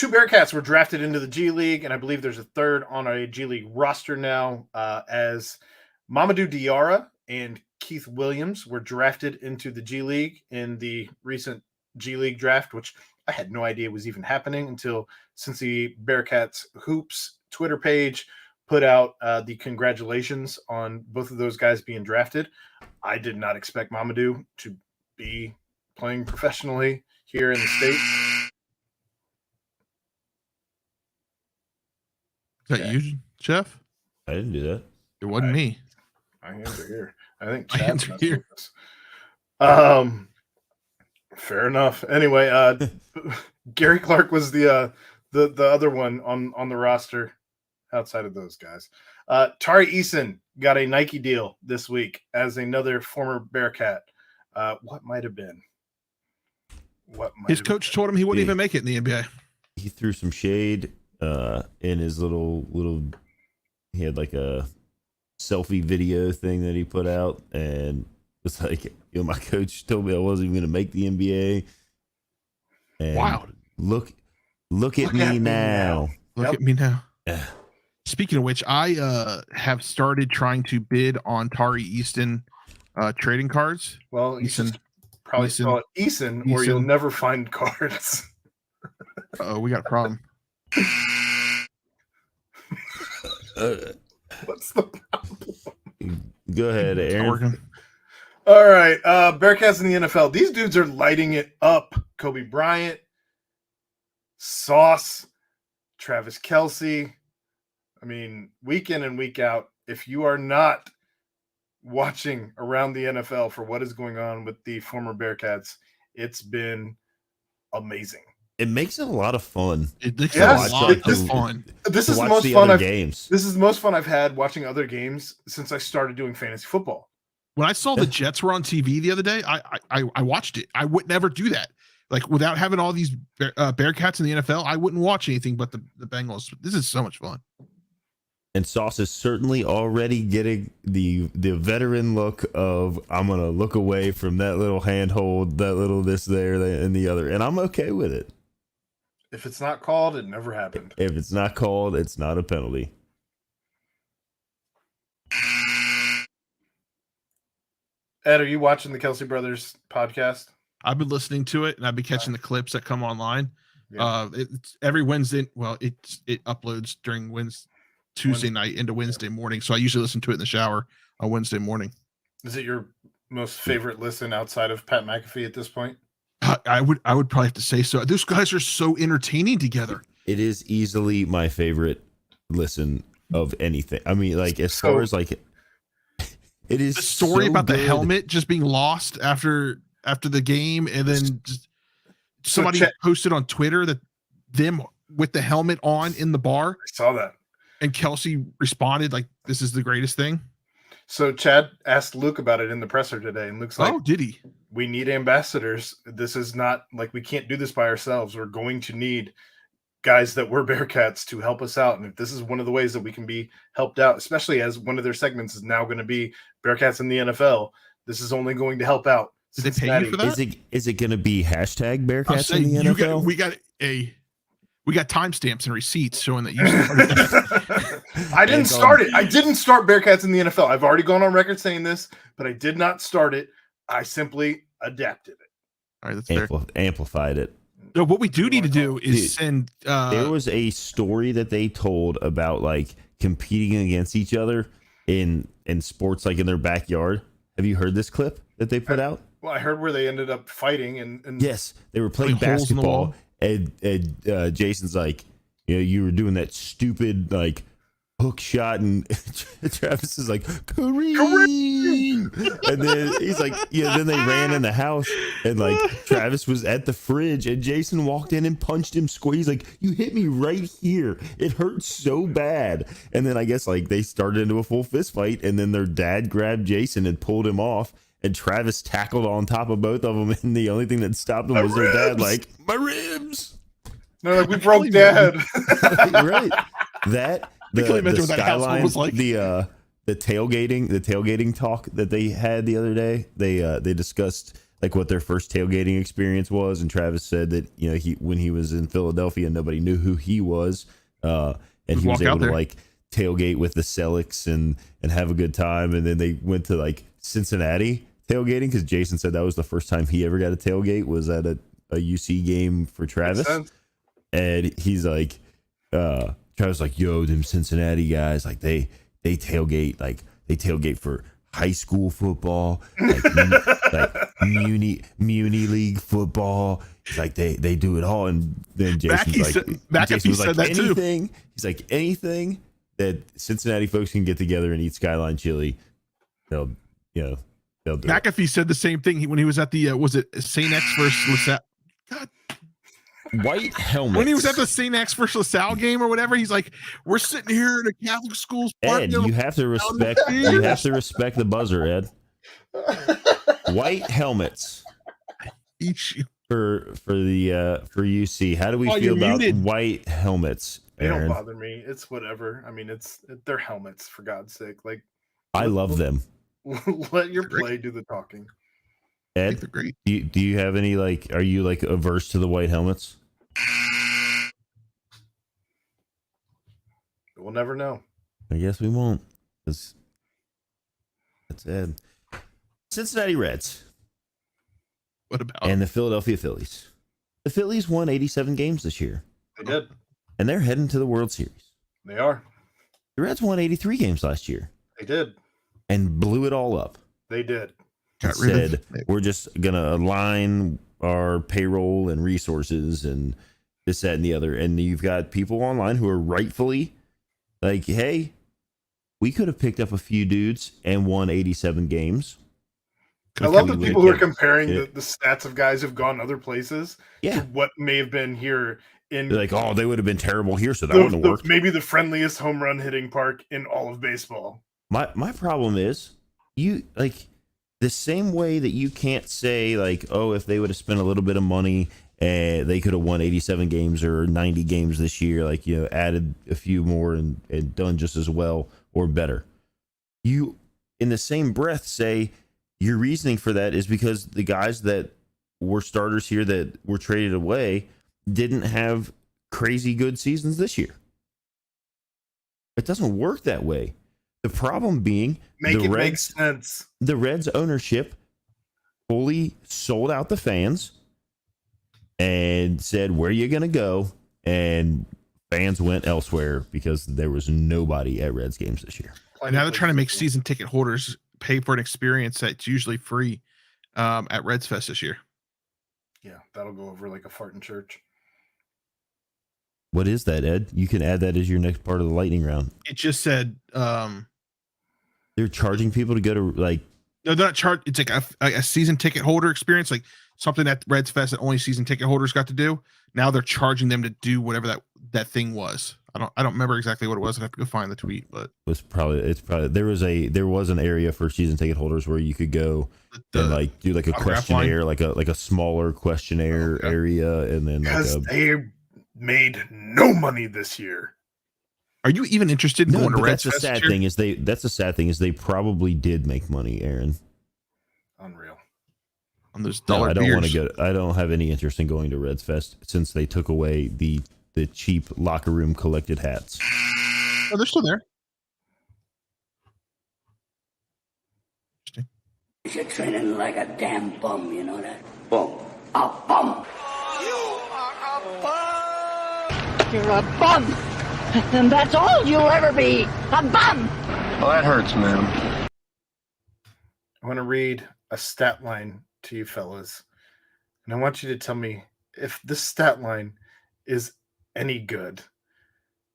Bearcats were drafted into the G League, and I believe there's a third on a G League roster now, as Mamadou Diarra and Keith Williams were drafted into the G League in the recent G League draft, which I had no idea was even happening until Cincy Bearcats Hoops Twitter page put out the congratulations on both of those guys being drafted. I did not expect Mamadou to be playing professionally here in the state. Is that you, Jeff? I didn't do that. It wasn't me. My hands are here. I think My hands are here. Fair enough. Anyway, Gary Clark was the other one on the roster outside of those guys. Tari Eason got a Nike deal this week as another former Bearcat. What might have been? His coach told him he wouldn't even make it in the NBA. He threw some shade in his little. He had like a selfie video thing that he put out, and it's like, my coach told me I wasn't even going to make the NBA. And wow! Look at me now. Look at me now. Speaking of which, I have started trying to bid on Tari Easton trading cards. Well, you should probably call it Eason, or you'll never find cards. Oh, we got a problem. What's the problem? Go ahead, Aaron. All right, Bearcats in the NFL. These dudes are lighting it up. Kobe Bryant, Sauce, Travis Kelce. I mean, week in and week out, if you are not watching around the NFL for what is going on with the former Bearcats, it's been amazing. It makes it a lot of fun. It makes it a lot of fun. This is the most fun This is the most fun I've had watching other games since I started doing fantasy football. When I saw the Jets were on TV the other day, I watched it. I would never do that. Like, without having all these Bearcats in the NFL, I wouldn't watch anything but the Bengals. This is so much fun. And Sauce is certainly already getting the veteran look of, I'm going to look away from that little handhold, that little this, there, and the other. And I'm okay with it. If it's not called, it never happened. If it's not called, it's not a penalty. Ed, are you watching the Kelce Brothers podcast? I've been listening to it, and I've been catching the clips that come online. Yeah. It's every Wednesday. Well, it uploads during Tuesday night into Wednesday morning. So I usually listen to it in the shower on Wednesday morning. Is it your most favorite listen outside of Pat McAfee at this point? I would probably have to say so. Those guys are so entertaining together. It is easily my favorite listen of anything. I mean, like, as far as like, it is the story so about good. The helmet just being lost after the game, and then just somebody posted on Twitter that them with the helmet on in the bar. I saw that. And Kelsey responded like, "This is the greatest thing." So Chad asked Luke about it in the presser today, and Luke's like, "Oh, did he? We need ambassadors. This is not like we can't do this by ourselves. We're going to need guys that were Bearcats to help us out. And if this is one of the ways that we can be helped out, especially as one of their segments is now going to be Bearcats in the NFL, this is only going to help out. Did they pay you for that? Is it going to be hashtag Bearcats in the NFL? We got timestamps and receipts showing that you started that. I didn't start it. I didn't start Bearcats in the NFL. I've already gone on record saying this, but I did not start it. I simply adapted it. All right, that's fair. Amplified it. No, what we do need to do is send. There was a story that they told about like competing against each other in sports, like in their backyard. Have you heard this clip that they put out? Well, I heard where they ended up fighting, and yes, they were playing basketball, and Jason's like, you were doing that stupid like hook shot, and Travis is like, Kareem! And then he's like, then they ran in the house, and like Travis was at the fridge, and Jason walked in and punched him square. He's like, you hit me right here. It hurts so bad. And then I guess like they started into a full fist fight, and then their dad grabbed Jason and pulled him off, and Travis tackled on top of both of them, and the only thing that stopped them was their dad like, my ribs. They're like, we broke dad. Right. The skyline, was like. The tailgating talk that they had the other day. They discussed like what their first tailgating experience was, and Travis said that when he was in Philadelphia, nobody knew who he was, and he was able to like tailgate with the Celtics and have a good time. And then they went to like Cincinnati tailgating because Jason said that was the first time he ever got a tailgate was at a UC game for Travis, and he's like. Travis like, yo, them Cincinnati guys, like they tailgate for high school football, like muni league football. It's like they do it all. And then Jason's Jason was like, anything. He's like, anything that Cincinnati folks can get together and eat Skyline chili, they'll do McAfee it. said the same thing when he was at the was it St. X versus LaSalle? God. White helmets. When he was at the St. X versus LaSalle game or whatever, he's like, "We're sitting here in a Catholic school." Ed, you have to respect. You have to respect the buzzer, Ed. White helmets. For UC. How do we feel about white helmets? They don't bother me. It's whatever. I mean, they're helmets for God's sake. Like, I love them. Let your play do the talking. Ed, they're great. Do you have any like? Are you like averse to the white helmets? We'll never know. I guess we won't. That's Ed. Cincinnati Reds. What about? And the Philadelphia Phillies. The Phillies won 87 games this year. They did. And they're heading to the World Series. They are. The Reds won 83 games last year. They did. And blew it all up. They did. Said we're just gonna align our payroll and resources and this, that, and the other. And you've got people online who are rightfully like, hey, we could have picked up a few dudes and won 87 games. I love the people who are comparing the stats of guys who've gone other places to what may have been here in. They're like, oh, they would have been terrible here, so that wouldn't have worked. Maybe the friendliest home run hitting park in all of baseball. My problem is you like. The same way that you can't say like, oh, if they would have spent a little bit of money, they could have won 87 games or 90 games this year, like, added a few more and done just as well or better. You, in the same breath, say your reasoning for that is because the guys that were starters here that were traded away didn't have crazy good seasons this year. It doesn't work that way. The problem being make sense. The Reds ownership fully sold out the fans and said, where are you going to go? And fans went elsewhere because there was nobody at Reds games this year. And now they're trying to make season ticket holders pay for an experience that's usually free at Reds Fest this year. Yeah, that'll go over like a fart in church. What is that, Ed? You can add that as your next part of the lightning round. It just said they're charging people to go to like. No, they're not charged. It's like a season ticket holder experience, like something at Reds Fest that only season ticket holders got to do. Now they're charging them to do whatever that thing was. I don't remember exactly what it was. I have to go find the tweet, but it's probably there was an area for season ticket holders where you could go and like do like a questionnaire, like a smaller questionnaire area, and then because they made no money this year. Are you even interested in going to Reds Fest? That's the sad thing is they probably did make money, Aaron. Unreal. On those dollar I don't beers. want to go. I don't have any interest in going to Reds Fest since they took away the cheap locker room collected hats. Oh, they're still there. You're training like a damn bum, you know that? Bum. A bum. You are a bum. You're a bum. And that's all you'll ever be. A bum. Well, that hurts, man. I want to read a stat line to you fellas. And I want you to tell me if this stat line is any good.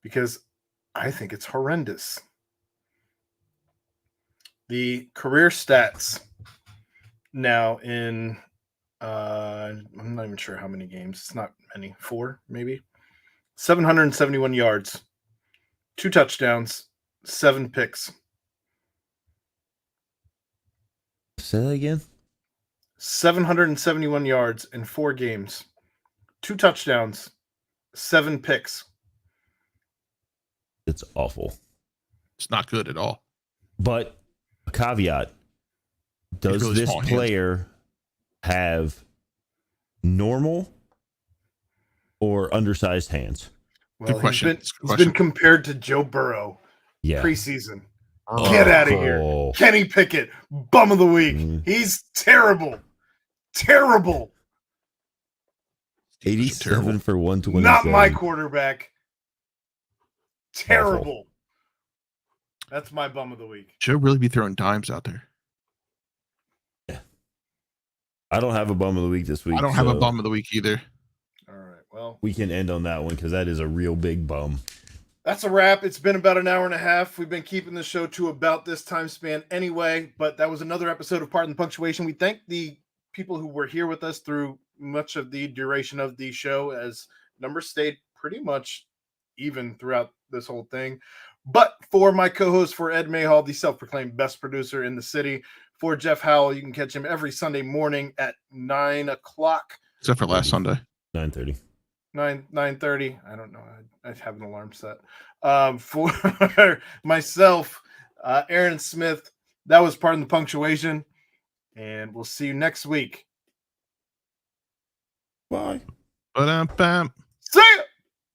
Because I think it's horrendous. The career stats now in I'm not even sure how many games. It's not many. 4 maybe. 771 yards, 2 touchdowns, 7 picks. Say that again. 771 yards in 4 games, 2 touchdowns, 7 picks. It's awful. It's not good at all. But a caveat: does really this player have normal or undersized hands? Well, Good question. He's been compared to Joe Burrow preseason. Get out of here. Kenny Pickett, bum of the week. He's terrible. Terrible. 87 for 127. Not my quarterback. Terrible. Awful. That's my bum of the week. Joe really be throwing dimes out there. Yeah. I don't have a bum of the week this week. I don't have a bum of the week either. All right. Well, we can end on that one because that is a real big bum. That's a wrap. It's been about an hour and a half. We've been keeping the show to about this time span anyway, but that was another episode of Pardon the Punctuation. We thank the people who were here with us through much of the duration of the show, as numbers stayed pretty much even throughout this whole thing. But for my co-host, for Ed Mayhall, the self-proclaimed best producer in the city, for Jeff Howell, you can catch him every Sunday morning at 9 o'clock. Except for last Sunday. 9:30. 9:30. I don't know. I have an alarm set. For myself, Aaron Smith, that was Pardon the Punctuation. And we'll see you next week. Bye. Ba-dum-bam. See ya!